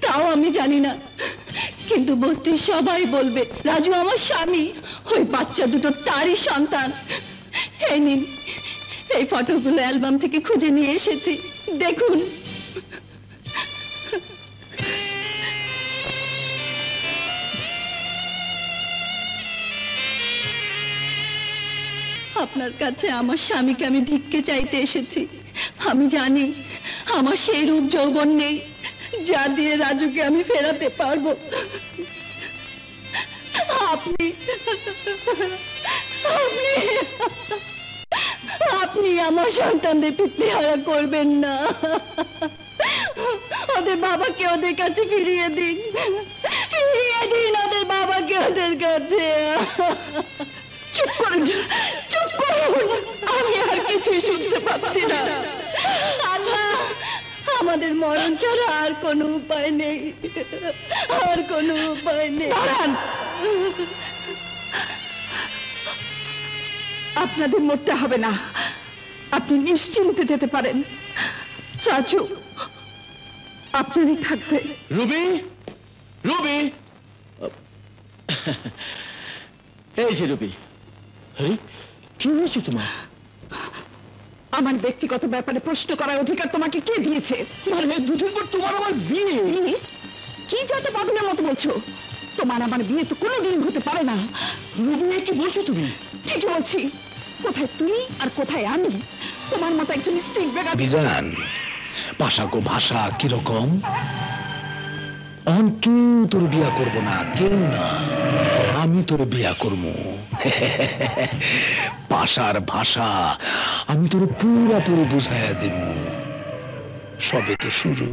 তাও আমি জানি না, কিন্তু বস্তির সবাই বলবে রাজু আমার স্বামী। ওই বাচ্চা দুটো তারই সন্তান। এই নিন, এই ফটোগুলো অ্যালবাম থেকে খুঁজে নিয়ে এসেছি, দেখুন। আপনার কাছে আমার স্বামীকে আমি ভিক্ষে চাইতে এসেছি। আমি জানি আমার সেই রূপ যৌবন নেই যা দিয়ে রাজুকে আমি ফেরাতে পারবো। আপনি আপনি আপনি আমার সন্তানদের পিতৃহারা করবেন না। ওদের বাবাকে ওদের কাছে ফিরিয়ে দিন, ফিরিয়ে দিন ওদের বাবাকে ওদের কাছে। চুপ করুন, চুপ করুন, আমি আর কিছুই শুনতে পাচ্ছি না। আল্লাহ, আমাদের মরণ ছাড়া আর কোনো উপায় নেই, আর কোনো উপায় নেই। আপনাদের মরতে হবে না, আপনি নিশ্চিন্তে যেতে পারেন। রাজু আপনারই থাকবে। রুবি, রুবি, এই যে রুবি। আরে কি হয়েছে তোমার? আমার ব্যক্তিগত ব্যাপারে প্রশ্ন করার অধিকার তোমাকে কে দিয়েছে? মানে দুদিন পর তোমার আমার বিয়ে? কি যাতে পাগলের মতো বলছো? তোমার আমার বিয়ে তো কোনোদিন হতে পারে না। রুবি, কি বলছো তুমি? ঠিক বলছি। কোথায় তুই আর কোথায় আমি? তোমার মতো একজন স্ত্রী বেগার বিজান পাশাকো ভাষা কিরকম? কেউ তোর বিয়া করব না, কেউ না, আমি তোর বিয়া করব। পাশার ভাষা আমি তোর পুরোপুরি বুঝাইয়া দেব। সবে তো শুরু।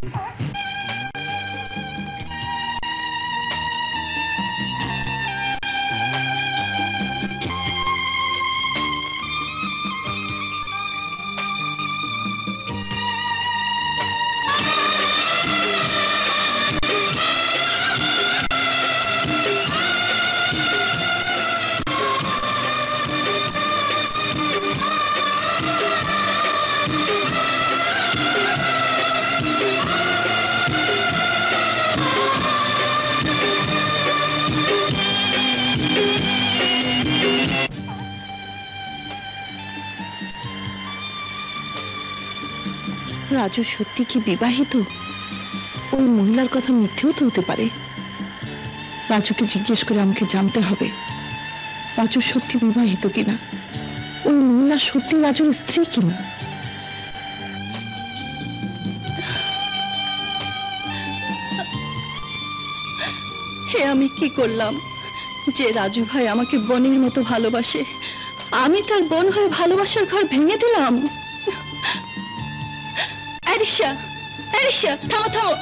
রাজু সত্যি কি বিবাহিত? ওই মহিলার কথা মিথ্যেও তো হতে পারে। রাজুকে জিজ্ঞেস করে আমাকে জানতে হবে রাজু সত্যি বিবাহিত কিনা, ওই মহিলা সত্যি রাজুর স্ত্রী কিনা। হে আমি কি করলাম যে রাজু ভাই আমাকে বোনের মতো ভালোবাসে, আমি তার বোন হয়ে ভালোবাসার ঘর ভেঙে দিলাম। আরিশা, আরিশা, থামো থামো।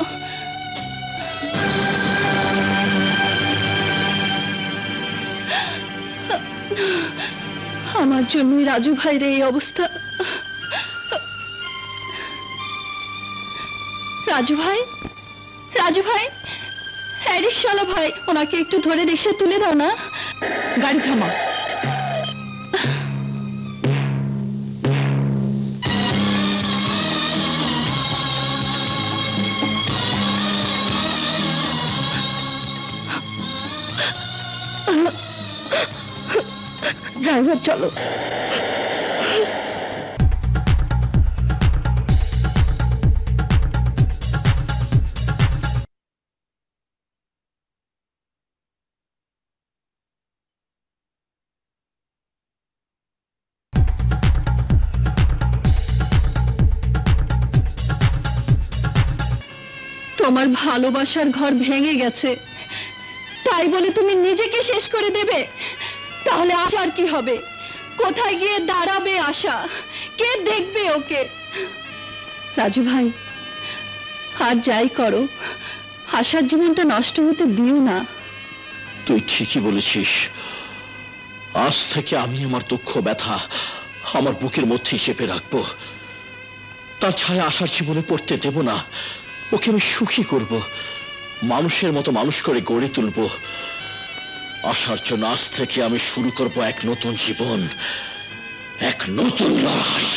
আমার জন্যই রাজু ভাইয়ের এই অবস্থা। রাজু ভাই, রাজু ভাই, হ্যাঁ রিকশাওয়ালা ভাই, ওনাকে একটু ধরে রিকশায় তুলে দাও না। গাড়ি থামাও। ড্রাইভার চলো। তোমার ভালোবাসার ঘর ভেঙে গেছে, তাই বলে তুমি নিজেকে শেষ করে দেবে? তাহলে আশার কি হবে? কোথায় গিয়ে দাঁড়াবে আশা? কে দেখবে ওকে? রাজু ভাই, আর যাই করো, আশার জীবনটা নষ্ট হতে দিও না। তুই ঠিকই বলেছিস। আজ থেকে আমি আমার দুঃখ ব্যথা আমার বুকের মধ্যেই চেপে রাখবো। তার ছায়া আশার জীবনে পড়তে দেব না। ওকে আমি সুখী করব, মানুষের মতো মানুষ করে গড়ে তুলব। আশার জন্য আজ থেকে আমি শুরু করব এক নতুন জীবন, এক নতুন লড়াই।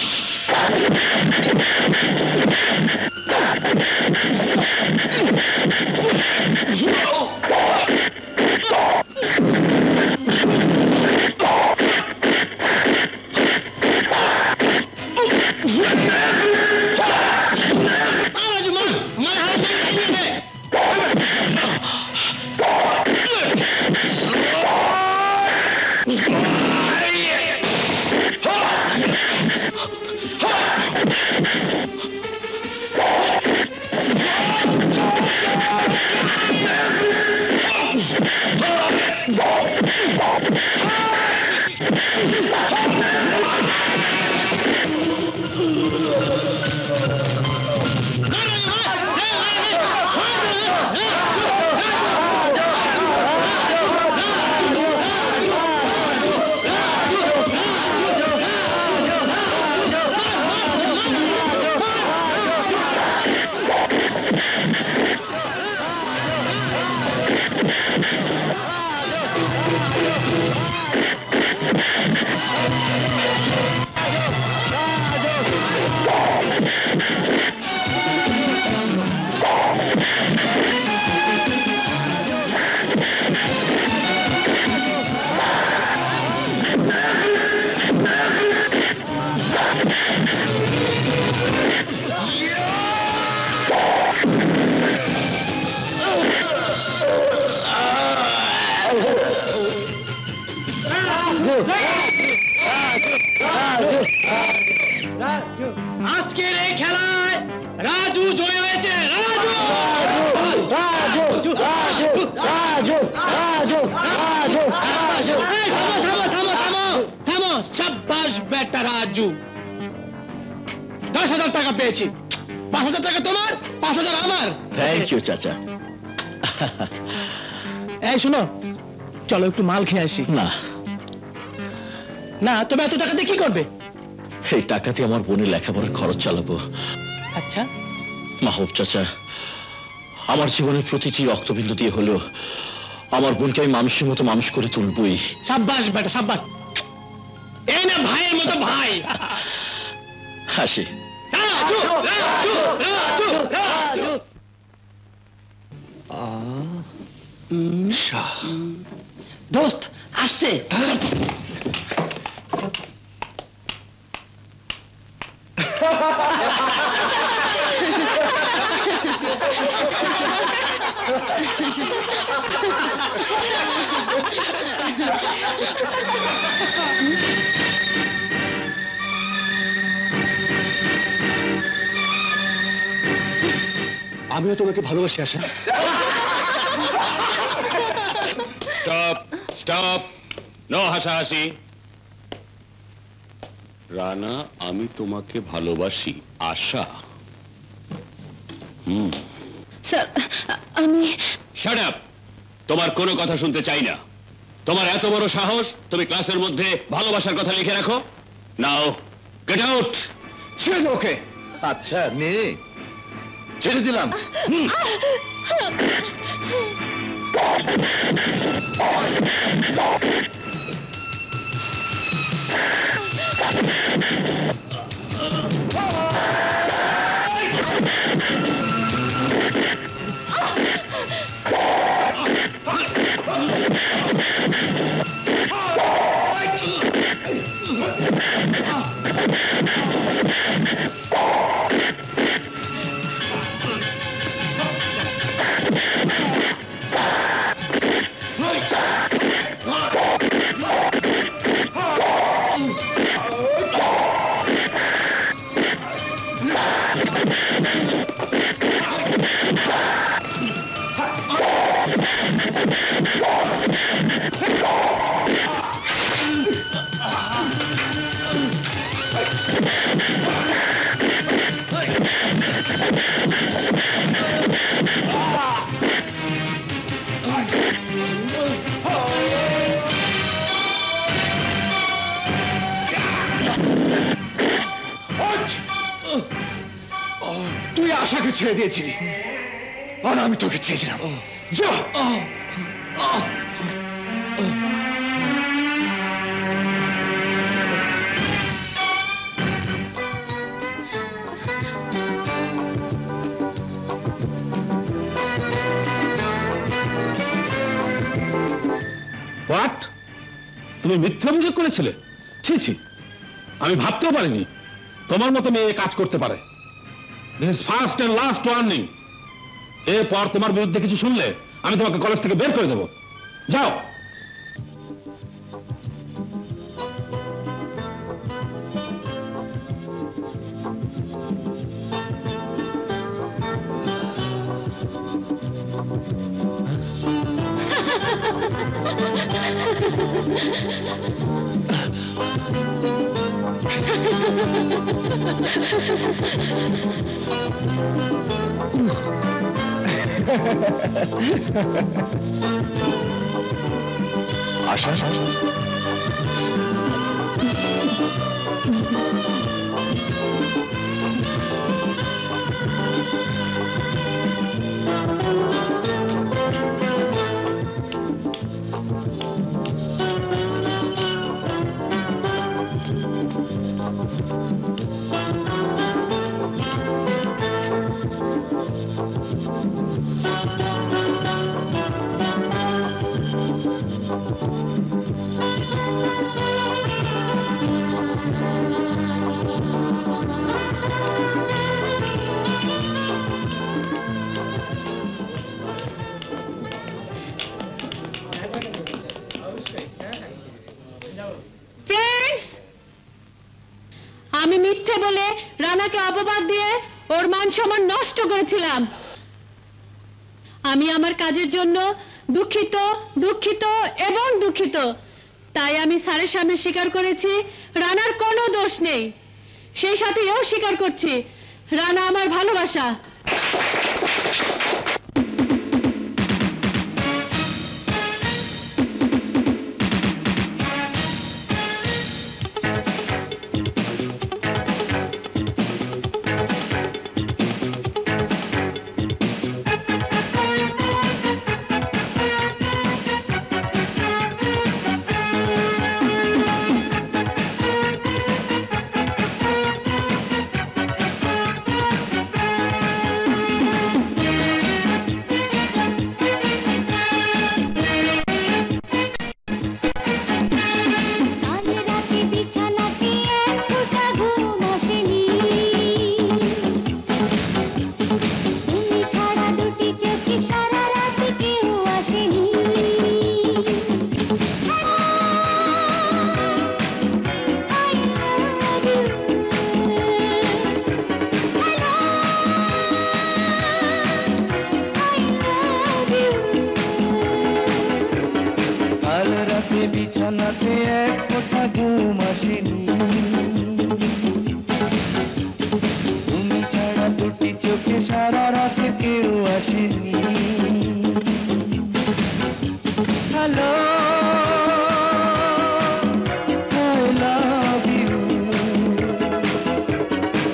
আজকের এই খেলায় রাজু জয় হয়েছে। থামো, শাবাশ বেটা রাজু। 10,000 টাকা পেয়েছি। 5,000 টাকা তোমার, 5,000 আমার। থ্যাংক ইউ চাচা। এই শোনো, চলো একটু মাল খেয়ে আসি। না না, তবে এত টাকা দিয়ে কি করবে? এই টাকাতে আমার বোনের লেখাপড়ার খরচ চালাবো। আচ্ছা, মাহবুব চাচা, আমার জীবনের প্রতিটি রক্তবিন্দু দিয়ে হলেও আমার বোনকে আমি মানুষের মতো মানুষ করে তুলবই। সাব্বাস বেটা, সাব্বাস। এই না ভাইয়ের মতো ভাই। হাসি। রাজু, রাজু, রাজু, রাজু। দোস্ত আসছে। আমিও তোমাকে ভালোবাসি আশা। স্টপ, স্টপ, নো হাসাহাসি। রানা, আমি তোমাকে ভালোবাসি আশা। স্যার, আমি শাট আপ। তোমার কোনো কথা শুনতে চাই না। তোমার এত বড় সাহস, তুমি ক্লাসের মধ্যে ভালোবাসার কথা লিখে রাখো। নাও গেট আউট। ছেড়ে ওকে। আচ্ছা নে, ছেড়ে দিলাম। তুই আশাকে ছেড়ে দিয়েছিলি আর আমি তোকে ছেড়েছিলাম। যা। হোয়াট? তুমি মিথ্যা অভিযোগ করেছিলে? ছি ছি, আমি ভাবতেও পারিনি তোমার মতো মেয়ে কাজ করতে পারে। This is first and last warning. এরপর তোমার বিরুদ্ধে কিছু শুনলে আমি তোমাকে কলেজ থেকে বের করে দেবো। যাও। আশা, মিথ্যে বলে রানাকে অপবাদ দিয়ে ওর মান সম্মান নষ্ট করেছিলাম। আমি আমার কাজের জন্য দুঃখিত, দুঃখিত এবং দুঃখিত। তাই আমি স্যারের সামনে স্বীকার করেছি রানার কোনো দোষ নেই। সেই সাথে এও স্বীকার করছি রানা আমার ভালোবাসা। বিছানাতে এক ফোঁটা ঘুম আসেনি, তুমি ছাড়া দুটি চোখে সারা রাতে কেউ আসেনি। Hello, I love you.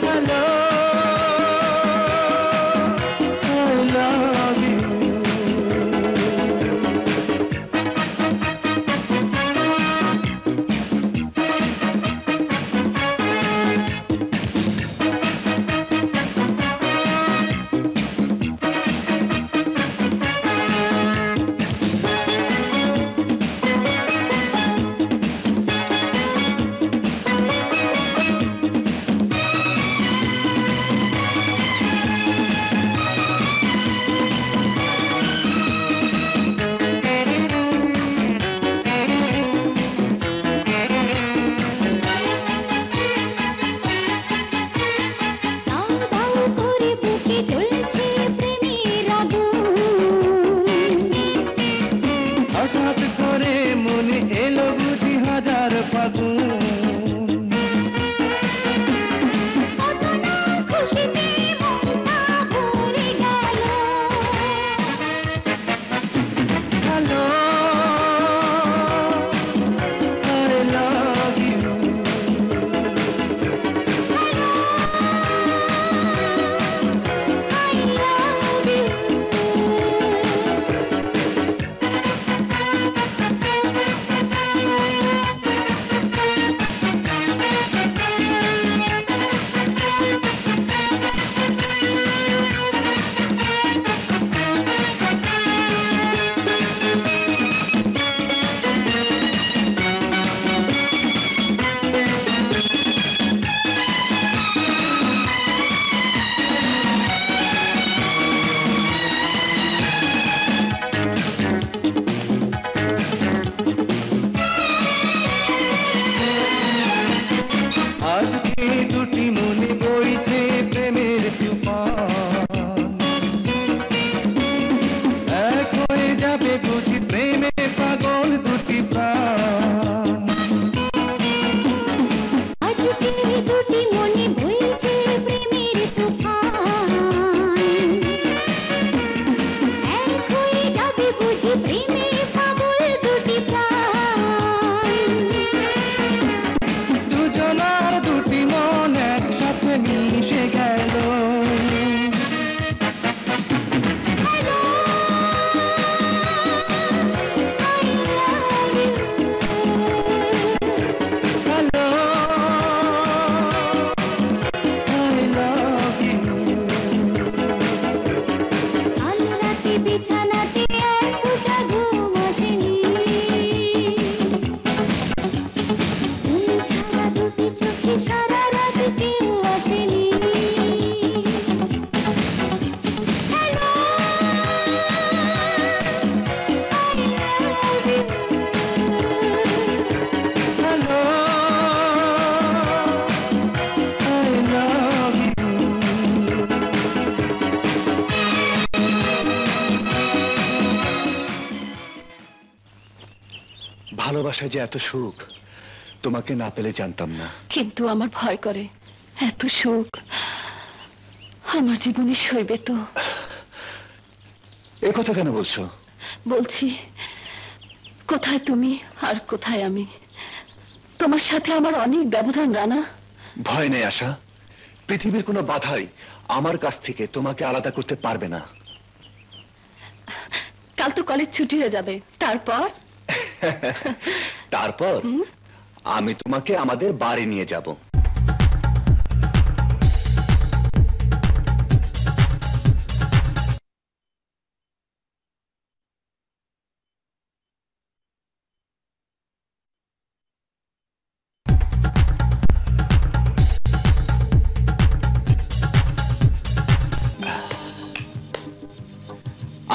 Hello, I love you. হঠাৎ করে মনে এলো বুঝি হাজার ফাগুন, হ্যালো, আই লাভ ইউ। ভালোবাসা যে এত সুখ তোমাকে না পেলে জানতাম না। কিন্তু আমার ভয় করে, এত সুখ আমার জীবনে সইবে তো? এ কথা কেন বলছো? বলছি, কোথায় তুমি আর কোথায় আমি? তোমার সাথে আমার অনেক ব্যবধান রানা। ভয় নেই আশা, পৃথিবীর কোনো বাধাই আমার কাছ থেকে তোমাকে আলাদা করতে পারবে না। কাল তো কলেজ ছুটি হয়ে যাবে, তারপর? তারপর আমি তোমাকে আমাদের বাড়ি নিয়ে যাব।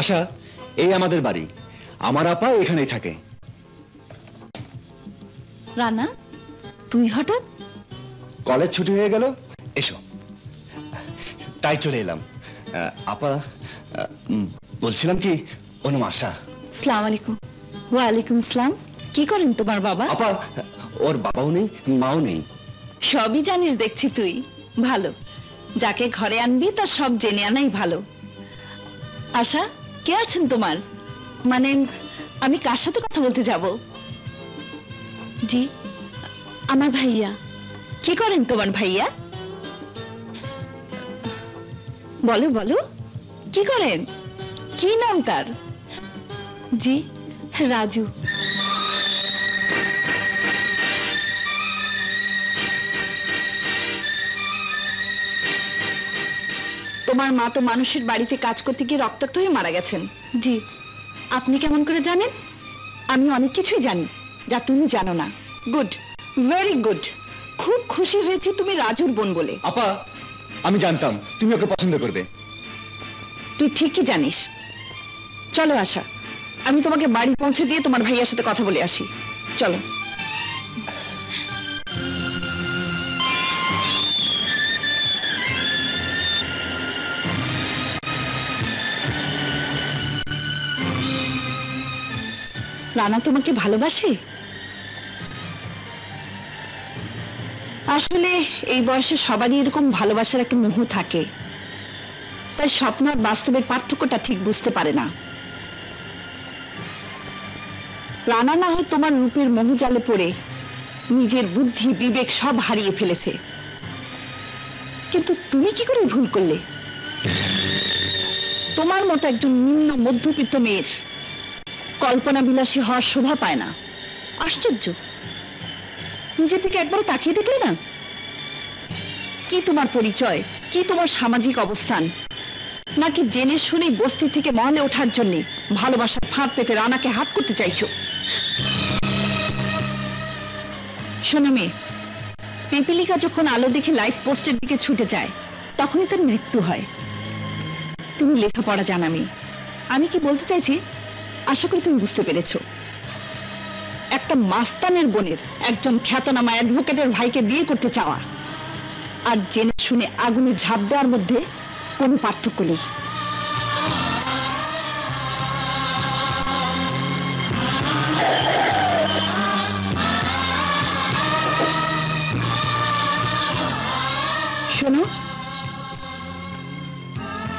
আশা, এই আমাদের বাড়ি, আমার আপা এখানেই থাকে। রানা, তুই হঠাৎ? কলেজ ছুটি হয়ে গেল, এসো, তাই চলে এলাম। আপা, বলছিলাম কি, ওর নাম আশা। আসসালামু আলাইকুম। ওয়ালাইকুম আসসালাম। কি করেন তোমার বাবা? আপা, ওর বাবাও নেই, মাও নেই। সবই জানিস দেখছি তুই, ভালো। যাকে ঘরে আনবি তার সব জেনে আনাই ভালো। আশা, কে আছেন তোমার? মানে আমি কার সাথে কথা বলতে যাব? জি, আমার ভাইয়া। কি করেন তোমার ভাইয়া? বলো বলো, কি করেন? কি নাম তার? জি, রাজু। তোমার মা তো মানুষের বাড়িতে কাজ করতে গিয়ে রক্তাক্ত হয়ে মারা গেছেন। জি। আপনি কেমন করে জানেন? আমি অনেক কিছুই জানি যা তুমি জানো না। Good, very good. খুব খুশি হয়েছি তুমি রাজুর বোন বলে। আপা, আমি জানতাম তুমি ওকে পছন্দ করবে। তুই ঠিকই জানিস। চলো আশা, আমি তোমাকে বাড়ি পৌঁছে দিয়ে তোমার ভাইয়ার সাথে কথা বলে আসি। চলো। রানা তোমাকে ভালোবাসে? আসলে এই বয়সে সবারই এরকম ভালোবাসার একটা মোহ থাকে, তাই স্বপ্ন আর বাস্তবের পার্থক্যটা ঠিক বুঝতে পারে না। রানা না হয় তোমার রূপের মোহজালে পড়ে নিজের বুদ্ধি বিবেক সব হারিয়ে ফেলেছে, কিন্তু তুমি কি করে ভুল করলে? তোমার মতো একজন নিম্ন মধ্যবিত্ত মেয়ের কল্পনা বিলাসী হওয়ার শোভা পায় না। আশ্চর্য, নিজে থেকে একবার তাকিয়ে দেখলে না? কি তোমার পরিচয়, কি তোমার সামাজিক অবস্থান? নাকি জেনে শুনে বস্তি থেকে মহলে ওঠার জন্য ভালোবাসার ফাঁদ পেতে রানাকে হাত করতে চাইছো? শোনো মেয়ে, পিপিলিকা যখন আলো দেখে লাইট পোস্টের দিকে ছুটে যায় তখনই তার মৃত্যু হয়। তুমি লেখাপড়া জানা মেয়ে, আমি কি বলতে চাইছি আশা করি তুমি বুঝতে পেরেছ। একটা মাস্তানের বোনের একজন খ্যাতনামা অ্যাডভোকেটের ভাইকে বিয়ে করতে চাওয়া আর জেনে শুনে আগুনে ঝাঁপ দেওয়ার মধ্যে কোনো পার্থক্য নেই। শোনো,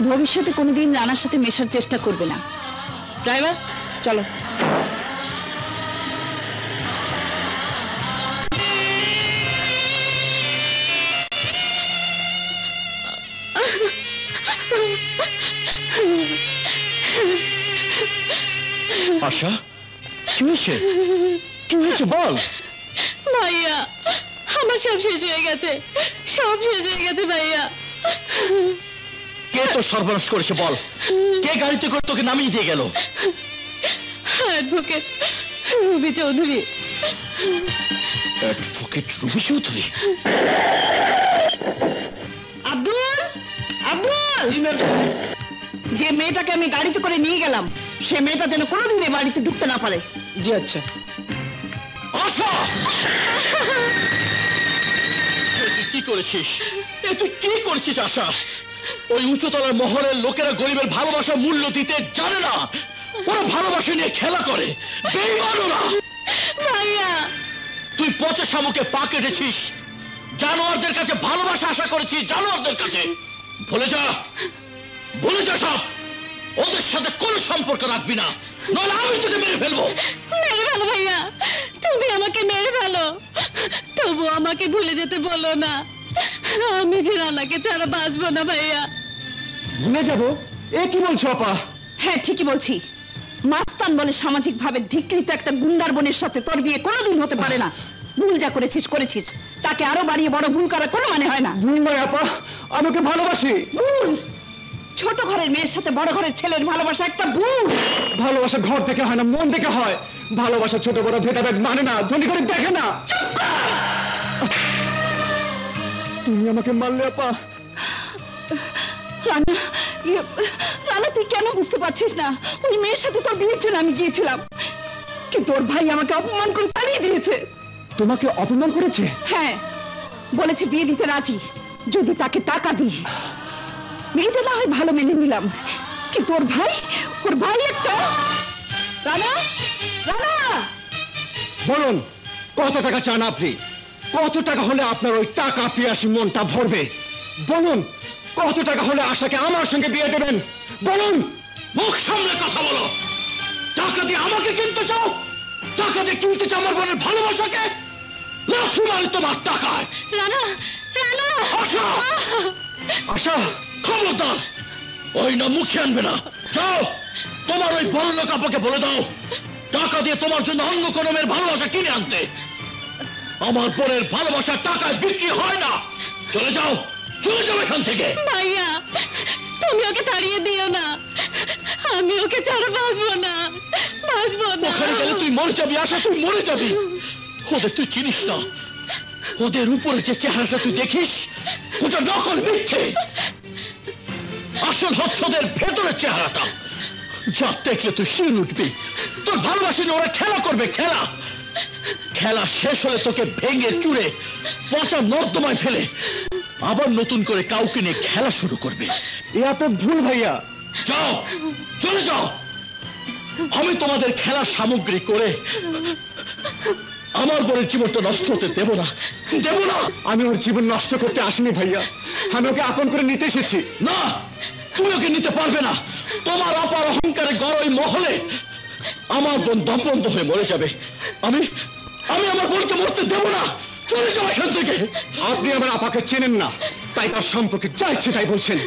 ভবিষ্যতে কোনোদিন রানার সাথে মেশার চেষ্টা করবে না। ড্রাইভার, চলো। আশা, কি হয়েছে? কি হয়েছে বল। ভাইয়া, আমার সব শেষ হয়ে গেছে, সব শেষ হয়ে গেছে ভাইয়া। কে তো সর্বনাশ করেছে বল? কে গাড়িতে করে তোকে নামিয়ে দিয়ে গেল? অ্যাডভোকেট রবি চৌধুরী। অ্যাডভোকেট রবি চৌধুরী? আব্দুল, আব্দুল, যে মেয়েটাকে আমি গাড়িতে করে নিয়ে গেলাম সে মেয়েটা যেন কোনোদিন এ বাড়িতে ঢুকতে না পারে। জি আচ্ছা। আশা, তুই কি করেছিস? তুই কি করেছিস আশা? ওই উঁচুতলার মহলের লোকেরা গরিবের ভালোবাসার মূল্য দিতে জানে না, ওরা ভালোবাসা নিয়ে খেলা করে। বেঈমান ওরা। ভাইয়া তুই পচা শামুকে পা কেটেছিস, জানোয়ারদের কাছে ভালোবাসা আশা করেছিস, জানোয়ারদের কাছে। ভুলে যা সব। ওদের সাথে কোনো সম্পর্ক রাখবি না, নইলে আমি তোকে মেরে ফেলবো। মেরে ফেলো ভাইয়া, তুমি আমাকে মেরে ফেলো, তবু আমাকে ভুলে যেতে বলো না। আমি যে রানাকে ছাড়া বাঁচবো না ভাইয়া। ভুলে যাবো? এ কি বলছো আপা? হ্যাঁ ঠিকই বলছি। মাস্তান বলে সামাজিক ভাবে ধিকৃত একটা গুন্ডার বোনের সাথে তোর বিয়ে কোনোদিন হতে পারে না। ভুল যা করেছিস, তাকে আরো বাড়িয়ে বড় ভুল করার কোনো মানে হয় না। ভুল নয় আপা, আমাকে ভালোবাসি। ভুল? ছোট ঘরের মেয়ের সাথে বড় ঘরের ছেলের ভালোবাসা একটা ভুল। ভালোবাসা ঘর থেকে হয় না, মন থেকে হয়। ভালোবাসা ছোট বড় ভেদাভেদ মানে না, ধনী করে দেখে না। তুমি আমাকে মারলে আপা। রানা তুই কেন বুঝতে পারছিস না? ওই মেয়ের সাথে তোর বিয়ের জন্য আমি গিয়েছিলাম, কিন্তু তোর ভাই আমাকে অপমান করে তাড়িয়ে দিয়েছে। তোমাকে অপমান করেছে? হ্যাঁ, বলেছে বিয়ে দিতে রাজি যদি তাকে টাকা দিই। মেয়েটা না হয় ভালো মেনে নিলাম, কিন্তু ওর ভাই একটা। রানা বলুন, কত টাকা চান আপনি? কত টাকা হলে আপনার ওই টাকা পিয়াসী মনটা ভরবে? বলুন, কত টাকা হলে আশাকে আমার সঙ্গে বিয়ে দেবেন? বলুন। মুখ সামনে কথা বলো। টাকা দিয়ে আমাকে কিনতে চাও? টাকা দিয়ে কিনতে চাও আমার বোনের ভালোবাসাকে? লাঠি মারি তোমার টাকায়। রানা আশা, খবরদার, ওই না মুখে আনবে না। যাও, তোমার ওই বড় লোক আপাকে বলে দাও টাকা দিয়ে তোমার জন্য অন্য কোনো মেয়ের ভালোবাসা কিনে আনতে। আমার বোনের ভালোবাসা টাকায় বিক্রি হয় না। চলে যাও এখান থেকে। ভাইয়া, তুমি ওকে তাড়িয়ে দিও না, আমি ওকে ছাড়া বাঁচবো না। ওখানে গেলে তুই মরে যাবি আশা, তুই মরে যাবি। ওদের তুই চিনিস না, ওদের উপরে যে চেহারাটা তুই দেখিস ওটা নকল, মিথ্যে। আসল হচ্ছে ওদের ভেতরের চেহারাটা, যা দেখলে তুই শির উঠবি। তোর ভালোবাসি ওরা খেলা করবে, খেলা শেষ হলে তোকে ভেঙে চুরে পচা নর্দমায় ফেলে আবার নতুন করে কাউকে নিয়ে খেলা শুরু করবে। এ আপনার ভুল ভাইয়া। যাও, চলে যাও। আমি তোমাদের খেলার সামগ্রী করে আমার বোনের জীবনটা নষ্ট হতে দেব না। আমি ওর জীবন নষ্ট করতে আসিনি ভাইয়া, আমি ওকে আপন করে নিতে এসেছি। না, তুমি ওকে নিতে পারবে না। তোমার অপার অহংকারে গড়ই মহলে আমার বোন দমবন্ধ হয়ে মরে যাবে। আমি আমার বোনকে মরতে দেব না। চলে যাও এখান থেকে। আপনি আমার আপাকে চেনেন না, তাই তার সম্পর্কে যা ইচ্ছে তাই বলছেন।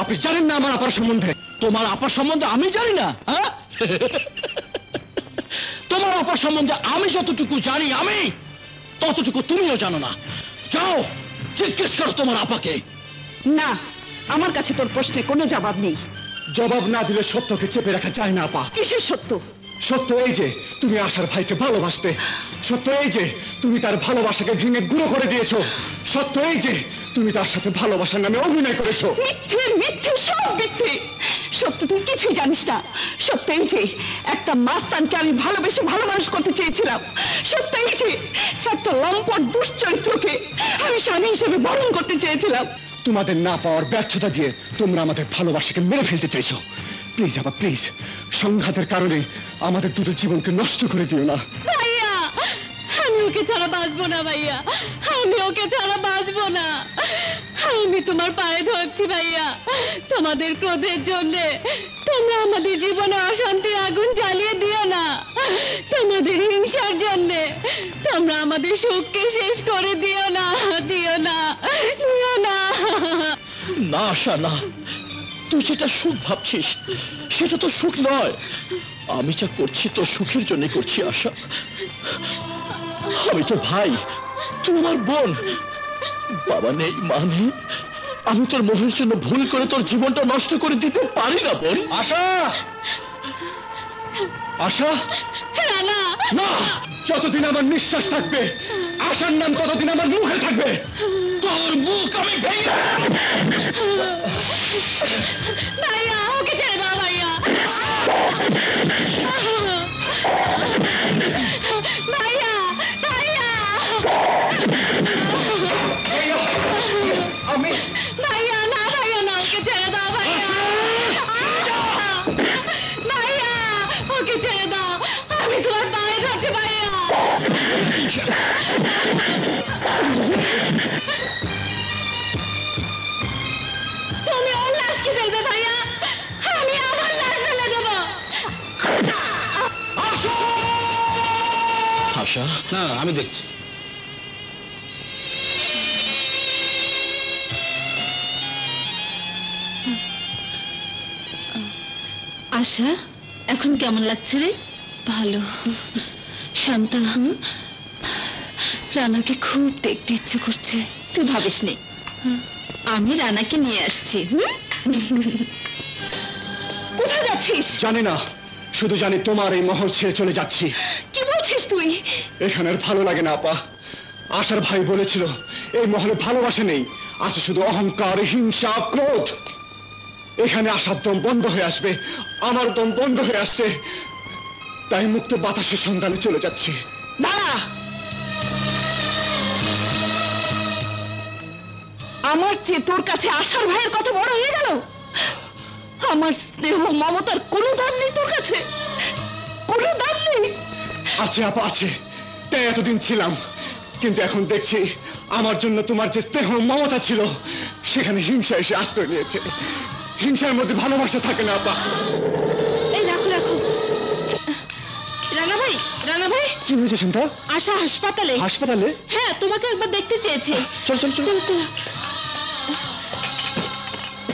আপনি জানেন না আমার আপার সম্বন্ধে। তোমার আপার সম্বন্ধে আমি জানি না? হ্যাঁ, তোমার আপার সম্বন্ধে আমি যতটুকু জানি আমি ততটুকু তুমিও জানো না। যাও, জিজ্ঞেস করো তোমার আপাকে। না, আমার কাছে তোর প্রশ্নে কোনো জবাব নেই। জবাব না দিলে সত্যকে চেপে রাখা যায় না আপা। কিসের সত্য? সত্য এই যে তুমি আশার ভাইকে ভালোবাসতে। সত্য এই যে তুমি তার ভালোবাসাকে ভেঙে গুঁড়ো করে দিয়েছো। সত্য এই যে তুমি তার সাথে ভালোবাসার নামে অভিনয় করেছো। মিথ্যে, সব মিথ্যে। সত্য তুই কিছুই জানিস না। সত্য এই যে একটা মাস্তানকে আমি ভালোবেসে ভালো মানুষ করতে চেয়েছিলাম। সত্য এই যে একটা লম্পট দুশ্চরিত্রকে আমি স্বামী হিসেবে বরণ করতে চেয়েছিলাম। তোমাদের না পাওয়ার ব্যর্থতা দিয়ে তোমরা আমাদের ভালোবাসাকে মেরে ফেলতে চাইছো। প্লিজ আপা, প্লিজ, সংঘাতের কারণে আমাদের দুটো জীবনকে নষ্ট করে দিও না। ভাইয়া, আমি ওকে ছাড়া বাঁচবো না ভাইয়া, আমি ওকে ছাড়া বাঁচবো না। আমি তোমার পায়ে ধরছি ভাইয়া, তোমাদের ক্রোধের জন্য তোমরা আমাদের জীবনে অশান্তির আগুন জ্বালিয়ে দিও না। তোমাদের হিংসার জন্য তোমরা আমাদের সুখকে শেষ করে দিও না। না আশা, না, তুই যেটা সুখ ভাবছিস সেটা তো সুখ নয়। আমি যা করছি তোর সুখের জন্য করছি আশা। আমি তোর ভাই, তুই আমার বোন। বাবা নেই, মা নেই, আমি তোর মোহের জন্য ভুল করে তোর জীবনটা নষ্ট করে দিতে পারি না বোন। আশা, আশা, না, যতদিন আমার নিঃশ্বাস থাকবে আশার নাম ততদিন আমার মুখে থাকবে। তোর মুখ আমি ভেঙে। ভাইয়া, ওকে ছেড়ে দাও ভাইয়া। ভাইয়া, ভাইয়া, আমি ভাইয়া, না ভাইয়া, না, ওকে ছেড়ে দাও ভাইয়া। ভাইয়া, ওকে ছেড়ে দাও, আমি তোমার পায়ে ধরছি ভাইয়া। তুমি ওর লাশকে ফেলবে ভাইয়া, আমি আমার লাশ ফেলে দেবো। আশা, না আমি দেখছি। আশা, এখন কেমন লাগছে রে? ভালো। শান্তা, রানাকে খুব দেখতে ইচ্ছে করছে। তুই ভাবিস নি, আমি রানাকে নিয়ে আসছি। কোথায় যাচ্ছিস? জানি না, শুধু জানি তোমার এই মহল ছেড়ে চলে যাচ্ছি। কি বলছিস তুই? এখানে আর ভালো লাগে না আপা। আশার ভাই বলেছিল এই মহলে ভালোবাসা নেই, আছে শুধু অহংকার, হিংসা, ক্রোধ। এখানে আসার দম বন্ধ হয়ে আসবে, আমার দম বন্ধ হয়ে আসছে, তাই মুক্ত বাতাসের সন্ধানে চলে যাচ্ছি। দাঁড়া, আমার চেয়ে তোর কাছে আশার ভাইয়ের কথা বড় হয়ে গেল? আমার স্নেহ মমতার কোনো দাম নেই তোর কাছে? কোনো দাম নেই? আছে আপা, আছে। তাই এতদিন ছিলাম, কিন্তু এখন দেখছি আমার জন্য তোমার যে স্নেহ মমতা ছিল সেখানে হিংসা এসে আশ্রয় নিয়েছে। হিংসার মধ্যে ভালোবাসা থাকে না আপা। এই রাখো রাখো। রানা ভাই, রানা ভাই, কি হয়েছে শান্তা? আশা হাসপাতালে। হাসপাতালে? হ্যাঁ, তোমাকে একবার দেখতে চেয়েছে। চল চল চল। চলো চলো।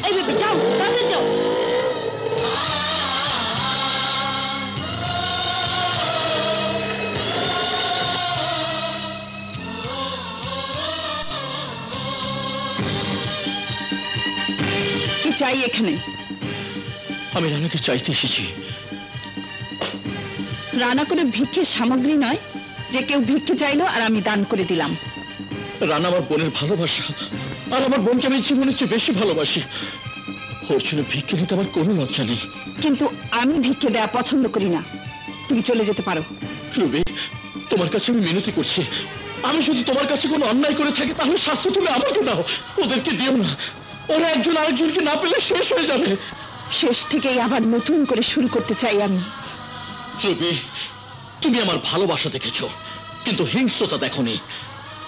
এই বেবি, যাও তাড়াতাড়ি যাও। কি চাই এখানে? আমি রানাকে চাইতে এসেছি। রানা কোনো ভিক্ষের সামগ্রী নয় যে কেউ ভিক্ষে চাইলো আর আমি দান করে দিলাম। রানা আমার বোনের ভালোবাসা, আর আমার বোনকে আমি জীবনের চেয়ে বেশি ভালোবাসি। ওর জন্য ভিক্ষে নিতে আমার কোনো লজ্জা নেই। কিন্তু আমি ভিক্ষে দেয়া পছন্দ করি না। তুমি চলে যেতে পারো। রবি, তোমার কাছে আমি মিনতি করছি, আমি যদি তোমার কাছে কোনো অন্যায় করে থাকি তাহলে শাস্তি তুমি আমাকে দাও, ওদেরকে দিও না। ওরা একজন আরেকজনকে না পেলে শেষ হয়ে যাবে। শেষ থেকেই আবার নতুন করে শুরু করতে চাই আমি। রবি, তুমি আমার ভালোবাসা দেখেছো কিন্তু হিংস্রতা দেখোনি।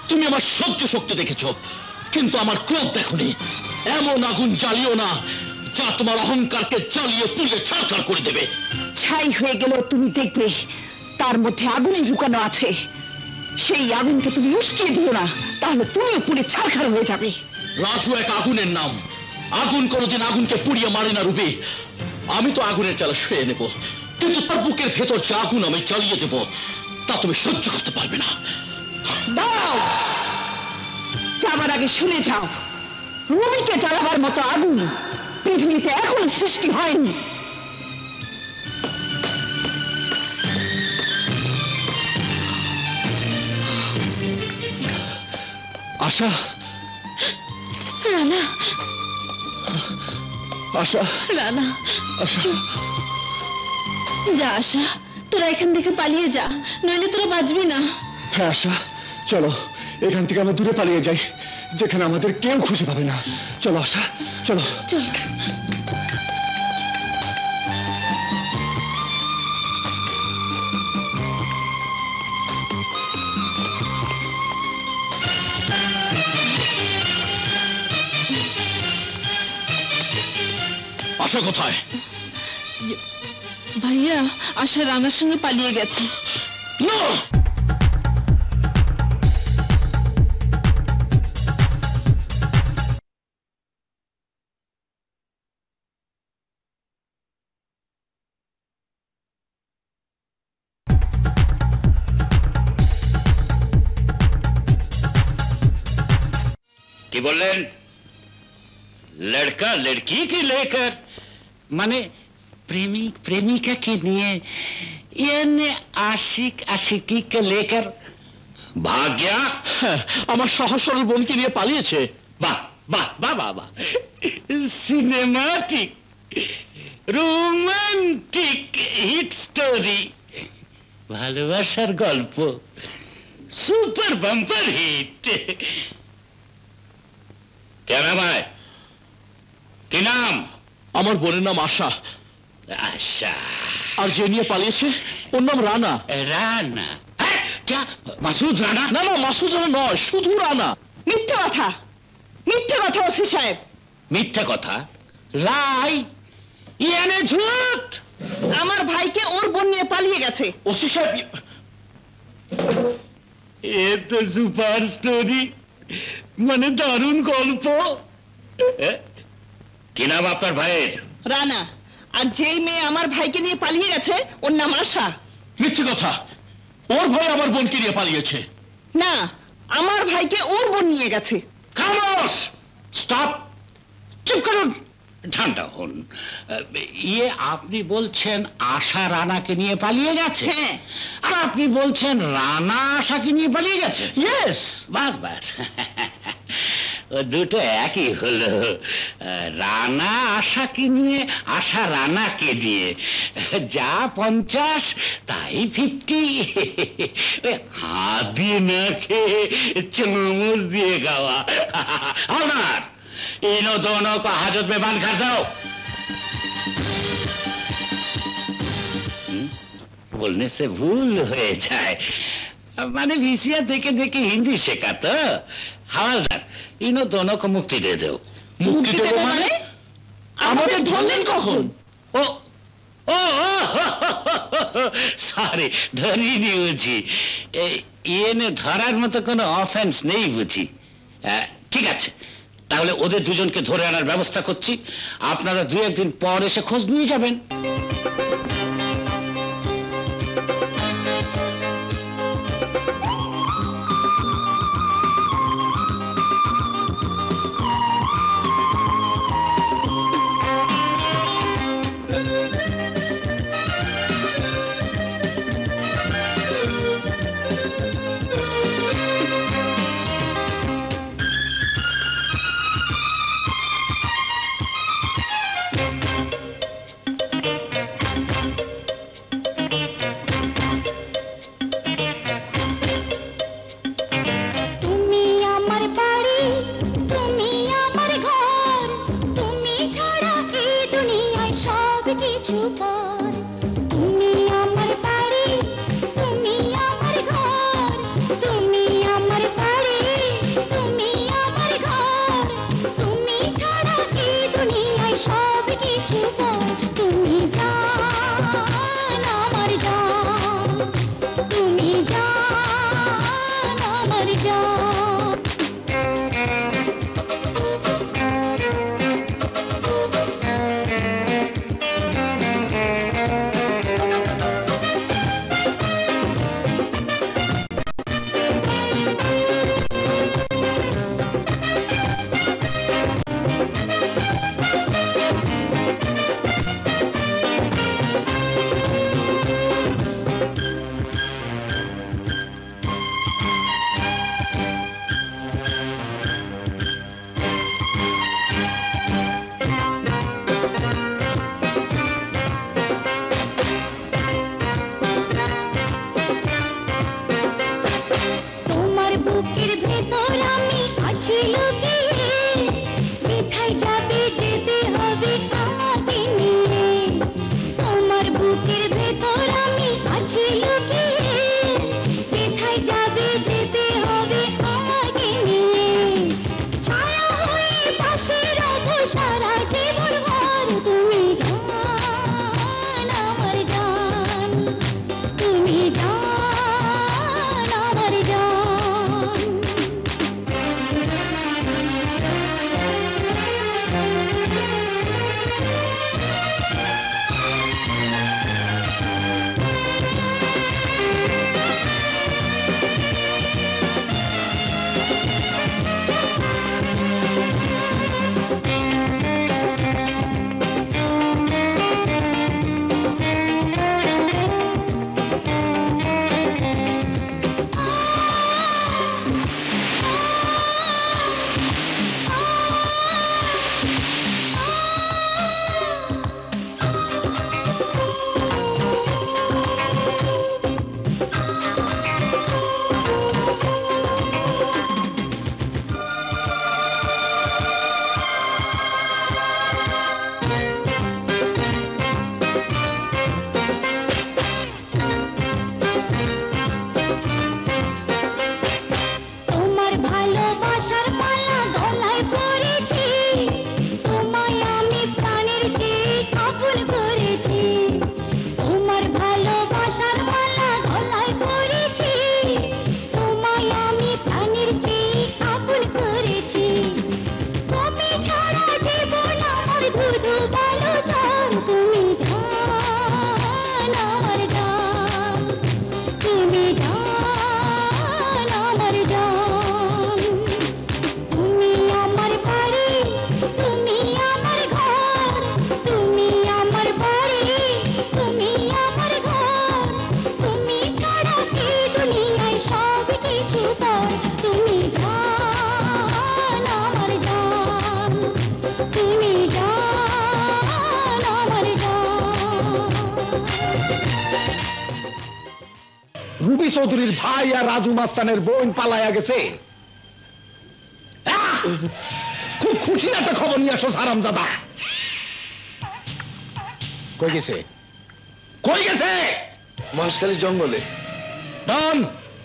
তুমি আমার সহ্য শক্তি দেখেছো কিন্তু আমার ক্রোধ দেখোনি। এমন আগুন জ্বালিও না যা তোমার অহংকারকে জ্বালিয়ে পুড়িয়ে ছারখার করে দেবে। ছাই হয়ে গেলেও তুমি দেখবে তার মধ্যে আগুনই লুকানো আছে। সেই আগুনকে তুমি উস্কিয়ে দিও না, তাহলে তুমিও পুড়ে ছারখার হয়ে যাবে। রাজু এক আগুনের নাম। আগুন কোনোদিন আগুনকে পুড়িয়ে মারে না রুবি। আমি তো আগুনের জ্বালা শুয়ে নেব, কিন্তু তার বুকের ভেতর যে আগুন আমি জ্বালিয়ে দেব তা তুমি সহ্য করতে পারবে না। দাও, যাবার আগে শুনে যাও, রুবিকে জ্বালাবার মতো আগুন পৃথিবীতে এখনো সৃষ্টি হয়নি। আশা, রানা, আশা, রানা, আশা। যা আশা, তোরা এখান থেকে পালিয়ে যা, নইলে তোরা বাঁচবি না। হ্যাঁ আশা, চলো এখান থেকে আমরা দূরে পালিয়ে যাই, যেখানে আমাদের কেউ খুঁজে পাবে না। চলো আশা, চলো। চল। আশা কোথায়? ভাইয়া, আশা রানার সঙ্গে পালিয়ে গেছে। না, কি বললেন? লড়কা লড়কি কে লেকর? মানে প্রেমিক প্রেমিকাকে নিয়ে, यानी आशिक आशिकी के लेकर भाग गया। আমার সহজ সরল বোনকে নিয়ে পালিয়েছে। বাহ বাহ বাহ বাহ বাহ, সিনেমাটিক রোমান্টিক হিট স্টোরি, ভালোবাসার গল্প, সুপার বাম্পার হিট। क्या नाम है? কি নাম? আমার বোনের নাম আশা। আশা। আর যে নিয়ে পালিয়েছে ওর নাম রানা। রানা? क्या মাসুদ রানা? না না, মাসুদ রানা নয়, শুধু রানা। মিথ্যে কথা, মিথ্যে কথা ওসি সাহেব। মিথ্যে কথা? লাই, ইয়ানে ঝুট। আমার ভাইকে ওর বোন নিয়ে পালিয়ে গেছে। ওসি সাহেব, এ তো সুপার স্টোরি, মানে দারুণ গল্প। কি নাম আপনার ভাইয়ের? রানা। আর যেই মেয়ে আমার ভাইকে নিয়ে পালিয়ে গেছে ওর নাম আশা। মিথ্যে কথা, ওর ভাই আমার বোনকে নিয়ে পালিয়েছে। না, আমার ভাইকে ওর বোন নিয়ে গেছে। খামোশ, স্টপ, চুপ করুন, ঠান্ডা হন। ইয়ে আপনি বলছেন আশা রানাকে নিয়ে পালিয়ে গেছে? হ্যাঁ। আর আপনি বলছেন রানা আশাকে নিয়ে পালিয়ে গেছে? ইয়েস। বাস বাস, ও দুটো একই হলো। রানা আশাকে নিয়ে, আশা রানাকে দিয়ে, যা 50 তাই 50। হাত দিয়ে না খেয়ে চামচ দিয়ে খাওয়া। हवलदार, इन्हों दोनों को हाजत में बंद कर दो। बोलने से भूल हो जाए, माने वीसिया देखे देखे हिंदी शेखा तो। हवलदार, इन्हों दोनों को मुक्ति दे दो। মুক্তি দেবো মানে? আমাদের ধরলেন কখন? ও ও সরি, ধরিনি বুঝি। ইয়েনে ধরার মতো কোনো অফেন্স নেই বুঝি। ঠিক আছে, তাহলে ওদের দুজনকে ধরে আনার ব্যবস্থা করছি। আপনারা 2-1 দিন পর এসে খোঁজ নিয়ে যাবেন। রুবি চৌধুরীর ভাই আর রাজু মাস্তানের বোন পালায়া গেছে। খুব খুশি একটা খবর নিয়ে আসো হারামজাদা। কই গেছে? কই গেছে? মহেশখালী জঙ্গলে। ডন।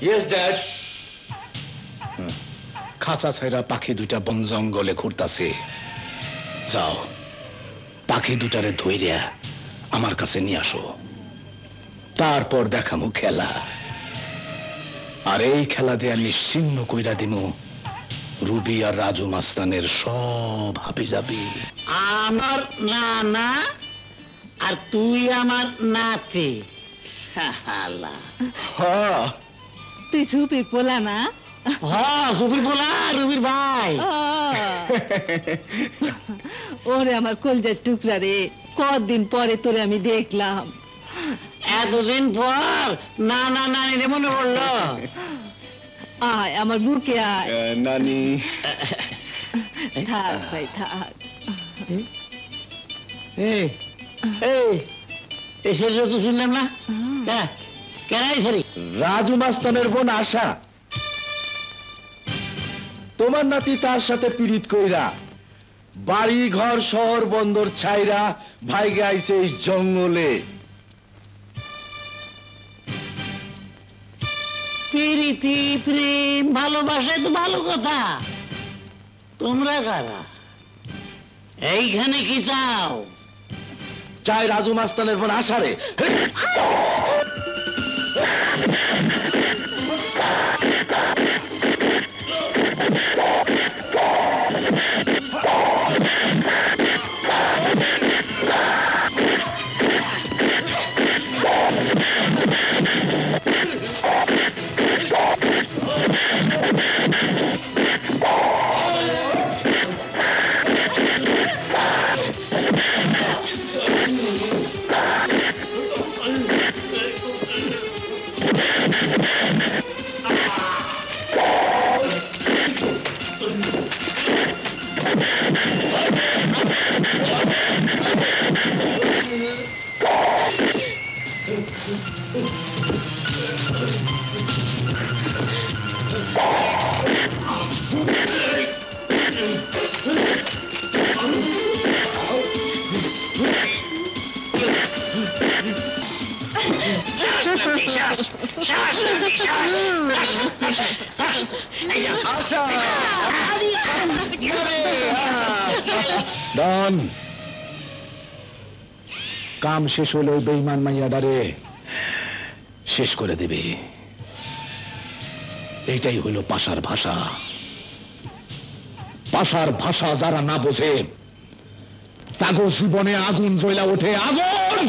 Yes dad. খাঁচা ছাইরা পাখি দুইটা বন জঙ্গলে ঘুরতাছে। যাও পাখি দুটারে ধইরা আমার কাছে নিয়ে আসো, তারপর দেখামু খেলা। আর এই খেলা দিয়ে নিশ্চিহ্ন কইরা দিমু রুবি আর রাজু মাস্তানের সব হাবিজাবি। আমার নানা আর তুই আমার নাতি। তুই ঝুপির পোলা না? হ্যাঁ, রুবির বলা, রুবির ভাই। ওরে আমার কলজার টুকরা রে, কতদিন পরে তোরে আমি দেখলাম। এতদিন পর নানা নানি রে মনে পড়লো। আয় আমার বুকে আয়। নানি। থাক ভাই থাক। সেটা তো শুনলাম না। কেনাই সরি রাজু মাস্তানের বোন আশা, তোমার নাতি তার সাথে পীড়িত কইরা বাড়ি ঘর শহর বন্দর ছাইরা ভাইগে আইছে এই জঙ্গলে। প্রীতি প্রেম ভালোবাসা তো ভালো কথা, তোমরা কারা? এইখানে কি চাও? চাই রাজু মাস্তানের বোন আশারে। ডন, কাম শেষ হলে ওই বেঈমান মাইয়াডারে শেষ করে দেবে। এইটাই হইল পাশার ভাষা। পাশার ভাষা যারা না বোঝে তাগো জীবনে আগুন জ্বলা ওঠে, আগুন।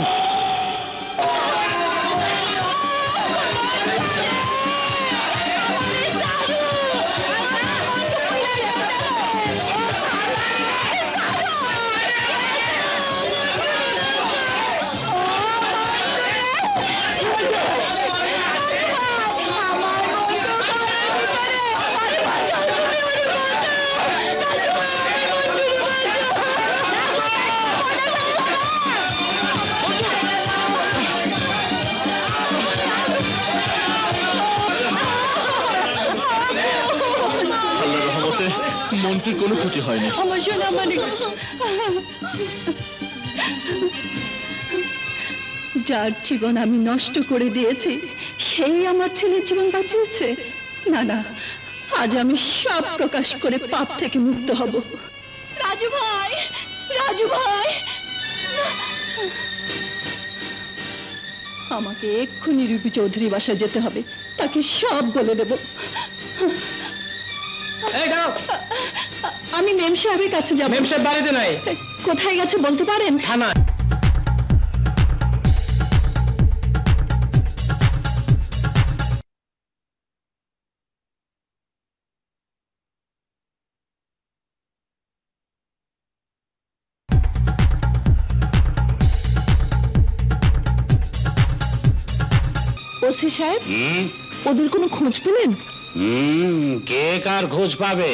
মন্ত্রীর কোনো ক্ষতি হয়নি। আমার সোনা মানিক, যার জীবন আমি নষ্ট করে দিয়েছি সেই আমার ছেলের জীবন বাঁচিয়েছে। না না, আজ আমি সব প্রকাশ করে পাপ থেকে মুক্ত হব। রাজু ভাই, রাজু ভাই, আমাকে এক্ষুনি রূপী চৌধুরী বাসায় যেতে হবে, তাকে সব বলে দেব। আমি মেম সাহেবের কাছে যাব। মেম সাহেব বাড়িতে নাই। কোথায় গেছে বলতে পারেন? থানা। ওসি সাহেব, ওদের কোনো খোঁজ পেলেন? কে কার খোঁজ পাবে?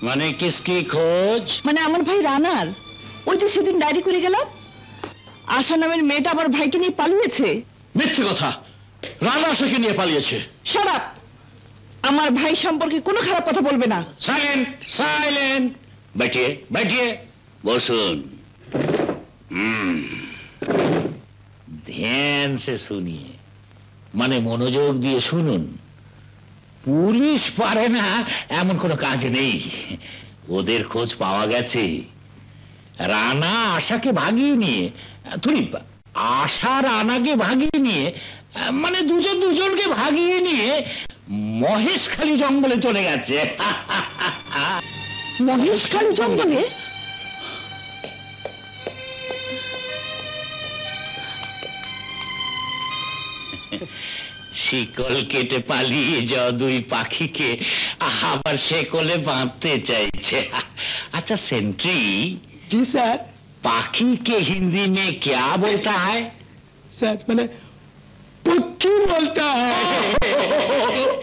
মানে কিসকি খোঁজ? মানে আমার ভাই রানার, ওই যে সেদিন ডায়েরি করে গেলাম, আশা নামের মেয়েটা আমার ভাইকে নিয়ে পালিয়েছে। মিথ্যে কথা, রানা আশাকে নিয়ে পালিয়েছে। Shut up! আমার ভাই সম্পর্কে কোনো খারাপ কথা বলবে না। Silent, silent. बैठिए बैठिए, বসুন। ध्यान से सुनिए, মানে মনোযোগ দিয়ে শুনুন। পুলিশ পারে না এমন কোনো কাজ নেই। ওদের খোঁজ পাওয়া গেছে। রানা আশাকে ভাগিয়ে নিয়ে, আশা রানাকে ভাগিয়ে নিয়ে, মানে দুজনকে ভাগিয়ে নিয়ে মহেশখালী জঙ্গলে চলে গেছে। মহেশখালী জঙ্গলে? শিকল কেটে পালিয়ে যাওয়া দুই পাখিকে আবার শেকলে বাঁধতে চাইছে। अच्छा सेंट्री। जी सर। पाखी के हिंदी में क्या बोलता है? सर मैंने पक्षी बोलता है।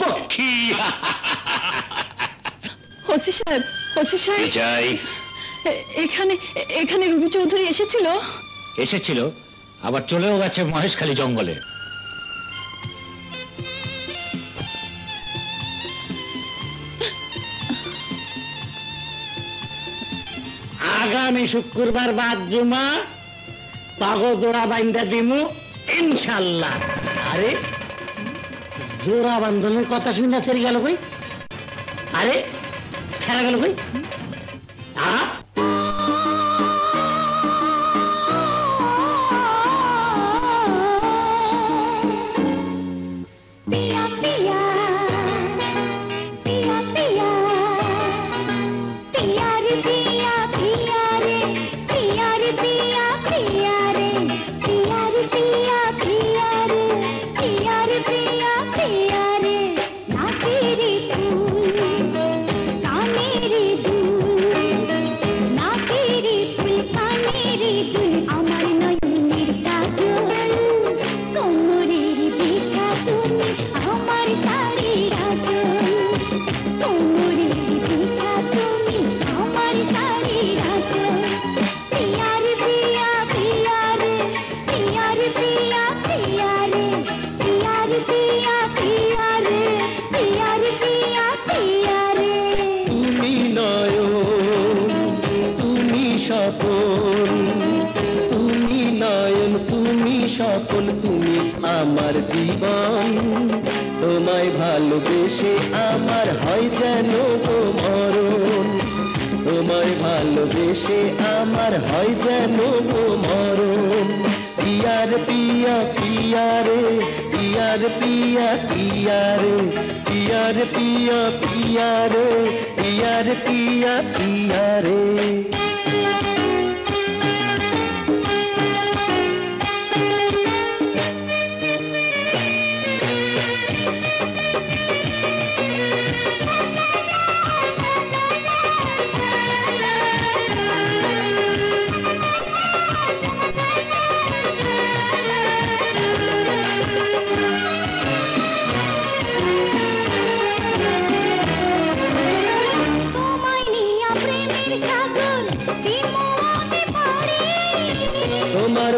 पक्षी। ওসি সাহেব, ওসি সাহেব, চাই এখানে রবি চৌধুরী এসেছিল, আবার চলেও গেছে মহেশখালী জঙ্গলে। আগামী শুক্রবার বাদ জুমা পাগো জোড়া বাইন্দা দিমু ইনশাল্লাহ। আরে জোড়া বান্ধনের কথা শুনে ছেড়ে গেল কই? আরে ছেড়ে গেল কই? আমার জীবন তোমায় ভালোবেসে আমার হয় যেন মরণ, তোমায় ভালোবেসে আমার হয় যেন মরণ। পিয়ার পিয়া পিয়া রে, পিয়ার পিয়া পিয়া রে, পিয়ার পিয়া পিয়া রে, পিয়ার পিয়া পিয়া রে।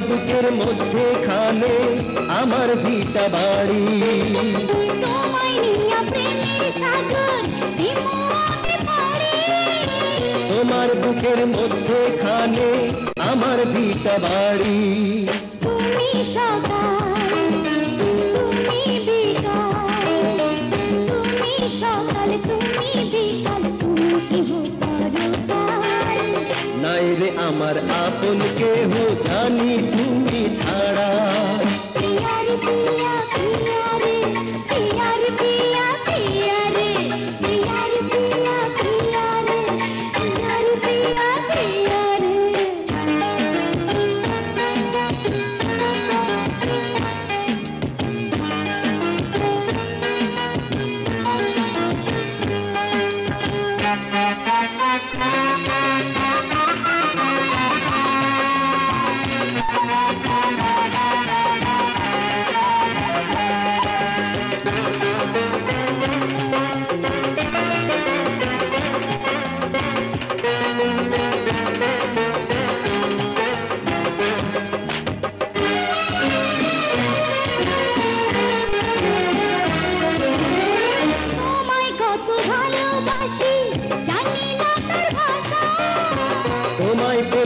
বুকের মধ্যে খানে আমার ভিটা বাড়ি, তোমার বুকের মধ্যে খানে আমার ভিটা বাড়ি। তুমি সকাল তুমি বিকাল, তুমি সকাল তুমি বিকাল, নাই রে আমার আপন কেহ জানি তুমি ছাড়া। পিয়ার পিয়া পিয়া রে, পিয়ার পিয়া পিয়া রে, পিয়ার পিয়া পিয়া রে, পিয়ার পিয়া পিয়া রে।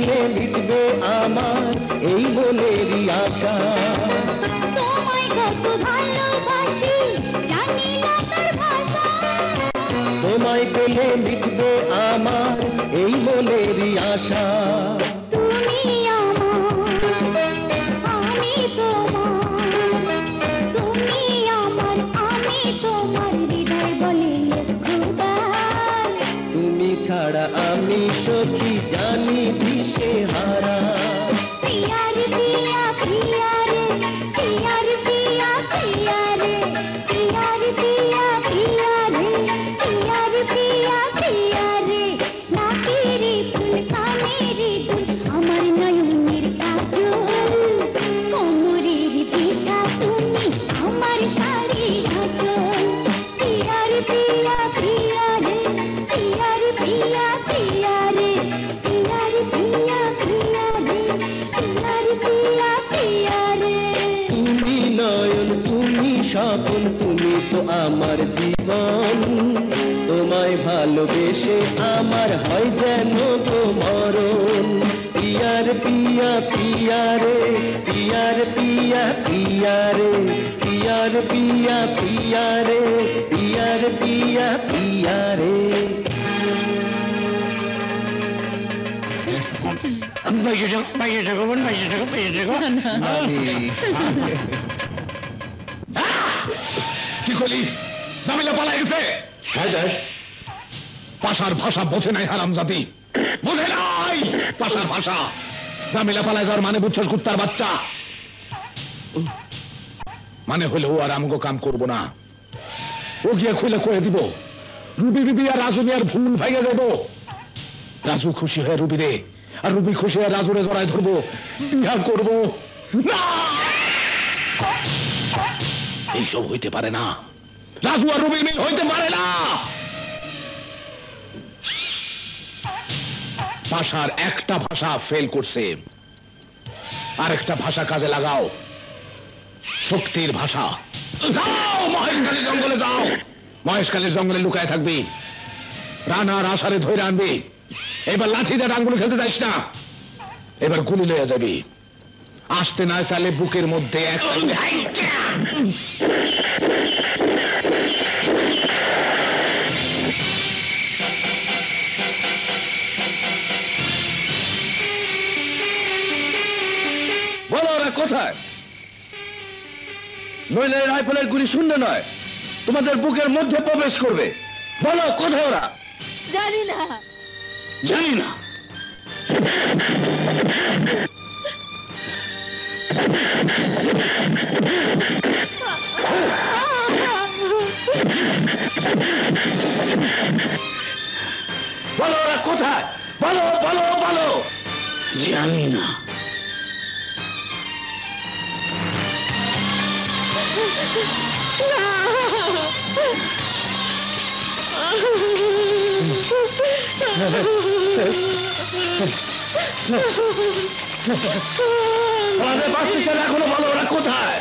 পেলে মিটবে আমার এই মনেরই আশা। তোমায় কত ভালোবাসি জানি না তার ভাষা। তোমায় পেলে মিটবে আমার এই মনেরই আশা। তুমি আমার আমি তোমার, তুমি আমার আমি তোমার, হৃদয় বলে খোদা। তুমি ছাড়া আমি সখী জানি দিশে হারা। পিয়া রে পিয়া পিয়া রে, পিয়া রে পিয়া পিয়া রে, পিয়া রে পিয়া পিয়া রে, পিয়া রে পিয়া পিয়া রে। নাকেরে ফুল কানেরে দুল আমার নয়নের কাজল, কোমরের পিছা তুমি আমার শাড়ির আঁচল। পিয়া রে পিয়া পিয়া রে, পিয়া রে পিয়া পিয়া রে, পিয়া রে পিয়া পিয়া রে, পিয়া রে পিয়া পিয়া রে। তুমি নয়ন তুমি স্বপন তুমি তো আমার জীবন। তোমায় ভালোবেসে আমার হয় যেন তো মরণ। পিয়ার পিয়া পিয়া রে, পিয়ার পিয়া পিয়া রে, পিয়ার পিয়া পিয়া রে, পিয়ার পিয়া পিয়া রে। কি করলি? জামিলা পালাই গেছে। হ্যাঁ যাই। পাশার ভাষা বোঝে নাই হারামজাদি, বোঝে নাই পাশার ভাষা। জামিলা পালাই যাওয়ার মানে বুঝছস কুত্তার বাচ্চা? মানে হইলে ও আর আমগো কাম করবো না। ও গিয়ে খুলে কয়ে দিব রুবি বিবি আর রাজু মিয়ার ভুল ভাইয়া যাব। রাজু খুশি হয়ে রুবি রে, আর রুবি খুশি হয়ে রাজুরে জড়ায় ধরবো, বিয়া করবো না। এইসব হইতে পারে না। রাজু আর রুবির মিল হইতে পারে না। ভাষার একটা ভাষা ফেল করছে, আরেকটা ভাষা কাজে লাগাও। শক্তির ভাষা। যাও মহেশখালীর জঙ্গলে যাও, মহেশখালীর জঙ্গলে লুকায় থাকবি, রানার আশারে ধরে আনবি। এবার লাঠি দিয়ে ডাঙ্গুলো খেলতে যাইস না, এবার গুলি লইয়া যাবি। আসতে না চাইলে বুকের মধ্যে একটা বলো ওরা কোথায়? নইলে রাইফেলের গুলি শূন্য নয়, তোমাদের বুকের মধ্যে প্রবেশ করবে। বলো কোথায় ওরা? জানি না, জানি না। বলো ওরা কোথায়? বলো বলো বলো। জানি না। আমাদের বাঁচতে চান এখনো, বলো ওরা কোথায়?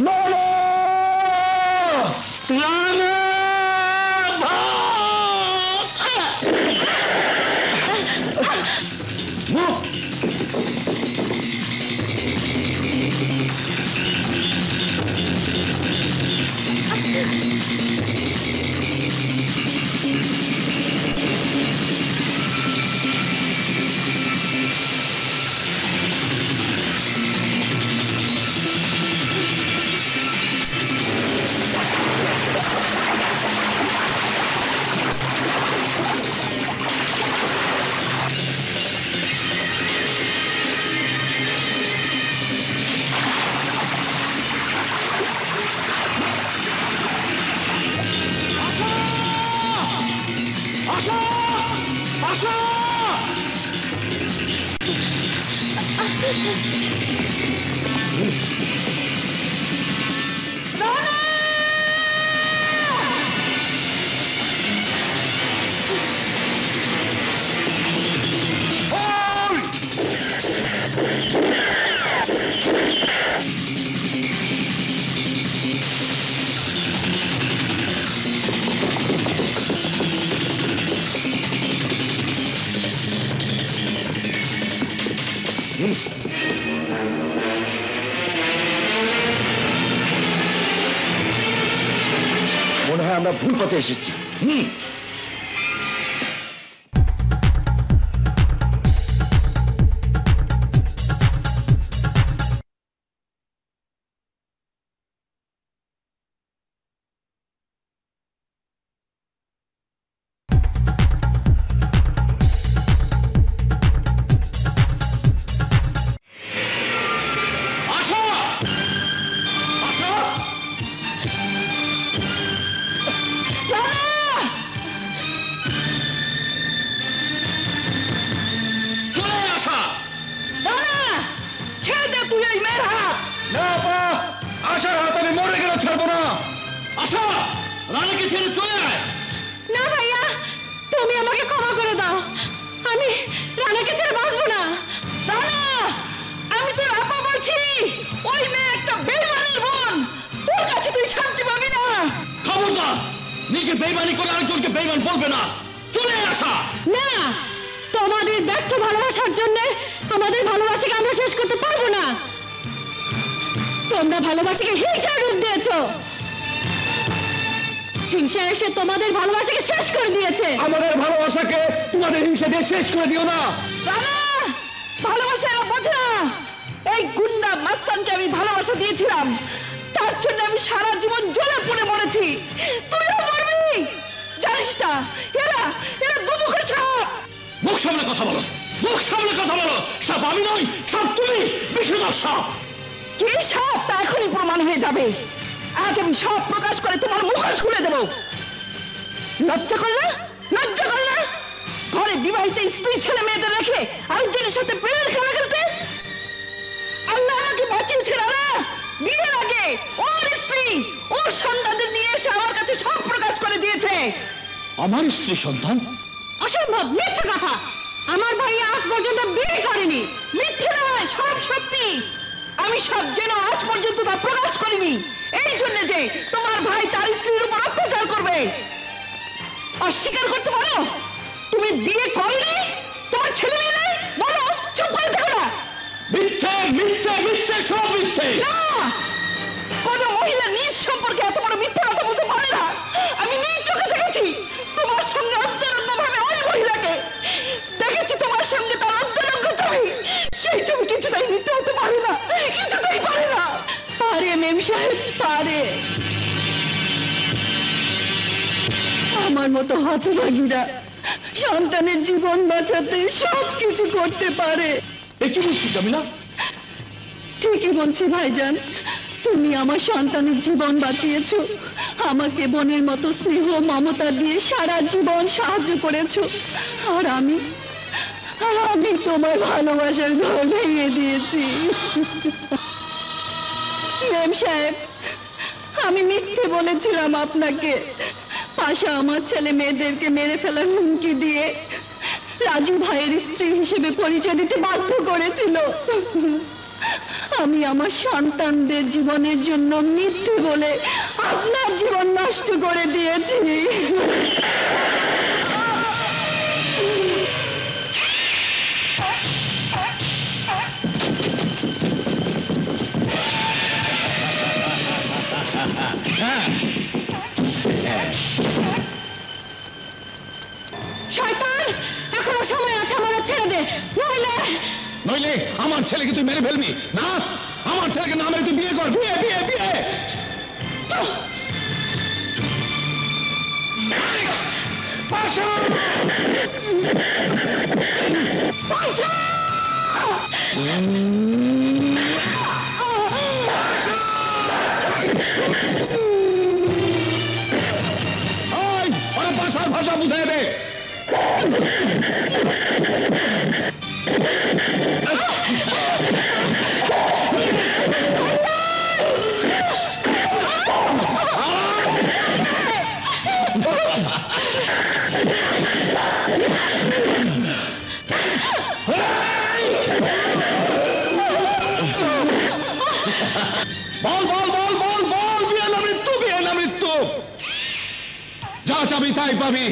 বলো। মনে হয় আমরা ভুল পথে এসেছি। রানীকে ছেড়ে চলে আয়। না ভাইয়া, তুমি আমাকে ক্ষমা করে দাও, আমি রানাকে ছেড়ে বাঁচবো না। রানা, আমি তোর আপা বলছি, ওই মেয়ে একটা বেইমানের বোন, ওর কাছে তুই শান্তি পাবি না। খবরদার, নিজে বেইমানি করে আরেকজনকে বেইমান বলবে না। চলে আসা। না, তোমাদের ব্যর্থ ভালোবাসার জন্য আমাদের ভালোবাসাকে আমরা শেষ করতে পারবো না। তোমরা ভালোবাসাকে হিংসার রূপ দিয়েছো, হিংসা এসে তোমাদের ভালোবাসাকে শেষ করে দিয়েছে। আমাদের ভালোবাসাকে তোমাদের হিংসা দিয়ে শেষ করে দিও না। ভালোবাসা এরা বোঝে না। এই গুন্ডা মাস্তানকে আমি ভালোবাসা দিয়েছিলাম, তার জন্য আমি সারা জীবন জ্বলে পুড়ে মরেছি। তুইও মরবি, জানিস না? এরা এরা দুমুখের সাপ। মুখ সামনে কথা বলো, মুখ সামনে কথা বলো। সাপ আমি নই, সাপ তুমি, বিষধর সাপ। কি সাপ তা এখনই প্রমাণ হয়ে যাবে। আজ আমি সব প্রকাশ করে তোমার মুখোশ খুলে দেব। লজ্জা করে না? লজ্জা করে না? ঘরে বিবাহিত স্ত্রী ছেলে মেয়েদের রেখে আরেকজনের সাথে প্রেমের খেলা খেলতে? আল্লাহ আমাকে বাঁচিয়েছে না, বিয়ের আগে ওর স্ত্রী ওর সন্তানদের নিয়ে এসে আমার কাছে সব প্রকাশ করে দিয়েছে। আমার স্ত্রী সন্তান? অসম্ভব, মিথ্যে কথা। আমার ভাই আজ পর্যন্ত বিয়ে করেনি। মিথ্যে নয়, সব সত্যি। আমি সব জেনে আজ পর্যন্ত তা প্রকাশ করিনি, এই জন্য যে তোমার ভাই তার স্ত্রীর উপর অত্যাচার করবে। অস্বীকার করতে পারো তুমি বিয়ে করনি, তোমার ছেলে মেয়ে নেই? বলো, চুপ করে থাকো না। মিথ্যে, মিথ্যে, মিথ্যে, সব মিথ্যে। না, কোন মহিলা নিজ সম্পর্কে এত বড় মিথ্যে কথা বলতে পারে না। আমি নিজ চোখে দেখেছি তোমার সঙ্গে অন্তরঙ্গ ভাবে ওই মহিলাকে দেখেছি, তোমার সঙ্গে তার অন্তরঙ্গ ছবি। সেই ছবি কিছুটাই মিথ্যে হতে পারে না, কিছুটাই পারে না। পারে মেম সাহেব, পারে। আমার মতো হতভাগীরা সন্তানের জীবন বাঁচাতে সব কিছু করতে পারে। কি বলছি জামিলা? ঠিকই বলছি ভাইজান, তুমি আমার সন্তানের জীবন বাঁচিয়েছো, আমাকে বোনের মতো স্নেহ মমতা দিয়ে সারা জীবন সাহায্য করেছো, আর আমি তোমার ভালোবাসার ঘর ভেঙে দিয়েছি। মেম সাহেব, আমি মিথ্যে বলেছিলাম আপনাকে। পাশা আমার ছেলে মেয়েদেরকে মেরে ফেলার হুমকি দিয়ে রাজু ভাইয়ের স্ত্রী হিসেবে পরিচয় দিতে বাধ্য করেছিল। আমি আমার সন্তানদের জীবনের জন্য মিথ্যে বলে আপনার জীবন নষ্ট করে দিয়েছি। শয়তান, এখনো সময় আছে, আমার ছেড়ে দে, নইলে আমার ছেলেকে তুই মেরে ফেলবি না। আমার ছেলেকে না মেরে তুই বিয়ে কর। বিয়ে বিয়ে বিয়ে। ভাষার ভাষা বুঝাই দে। বল বল বল বল বল, বিয়ে না মৃত্যু, বিয়ে না মৃত্যু। যা চাবি তাই পাবি।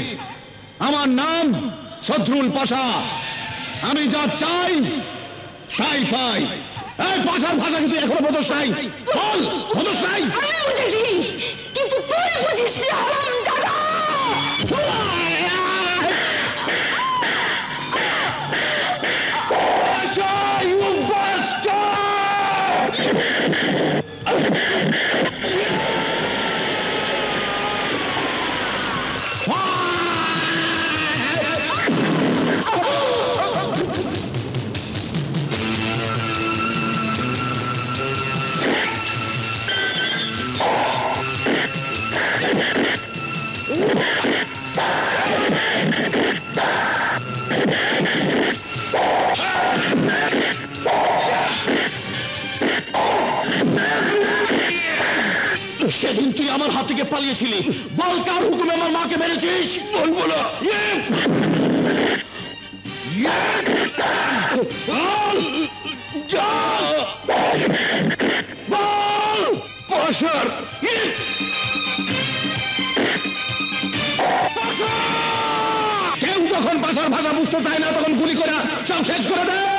আমার নাম সদরুল পাশা। আমি যা চাই তাই পাই। এই ভাষার ভাষা কিন্তু এখনো বোঝস নাই, বল বোঝস নাই? আমি বুঝেছি, কিন্তু তুই বুঝিস না হারামজাদা। সেদিন তুই আমার হাত থেকে পালিয়েছিলি, বল কার হুকুমে আমার মাকে মেরেছিস? বলবো না। কেউ যখন ভাষার ভাষা বুঝতে চায় না তখন গুলি করে সব শেষ করে দেয়।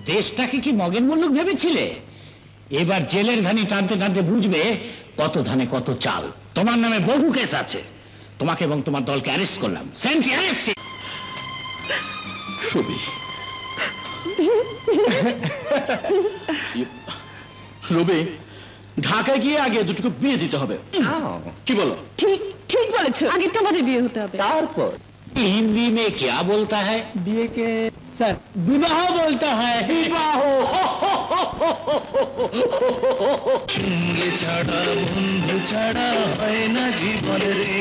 দেশটাকে কি মগের মুল্লুক ভেবেছিলে? এবার জেলের ঘানি টানতে টানতে বুঝবে কত ধানে কত চাল। তোমার নামে বহু কেস আছে, তোমাকে এবং তোমার দলকে অ্যারেস্ট করলাম। Sentry arrest. সুবি, রবি, ঢাকায় গিয়ে আগে দুটোকে বিয়ে দিতে হবে। কি বলো? ঠিক ঠিক বলেছো, আগে তোমাদের বিয়ে হতে হবে। তারপর হিন্দি মে क्या बोलता है? বিয়ে কে স্যার বিবাহ বলতে হয়। বিবাহ। সঙ্গে ছাড়া বন্ধু ছাড়া হয় না জীবন রে।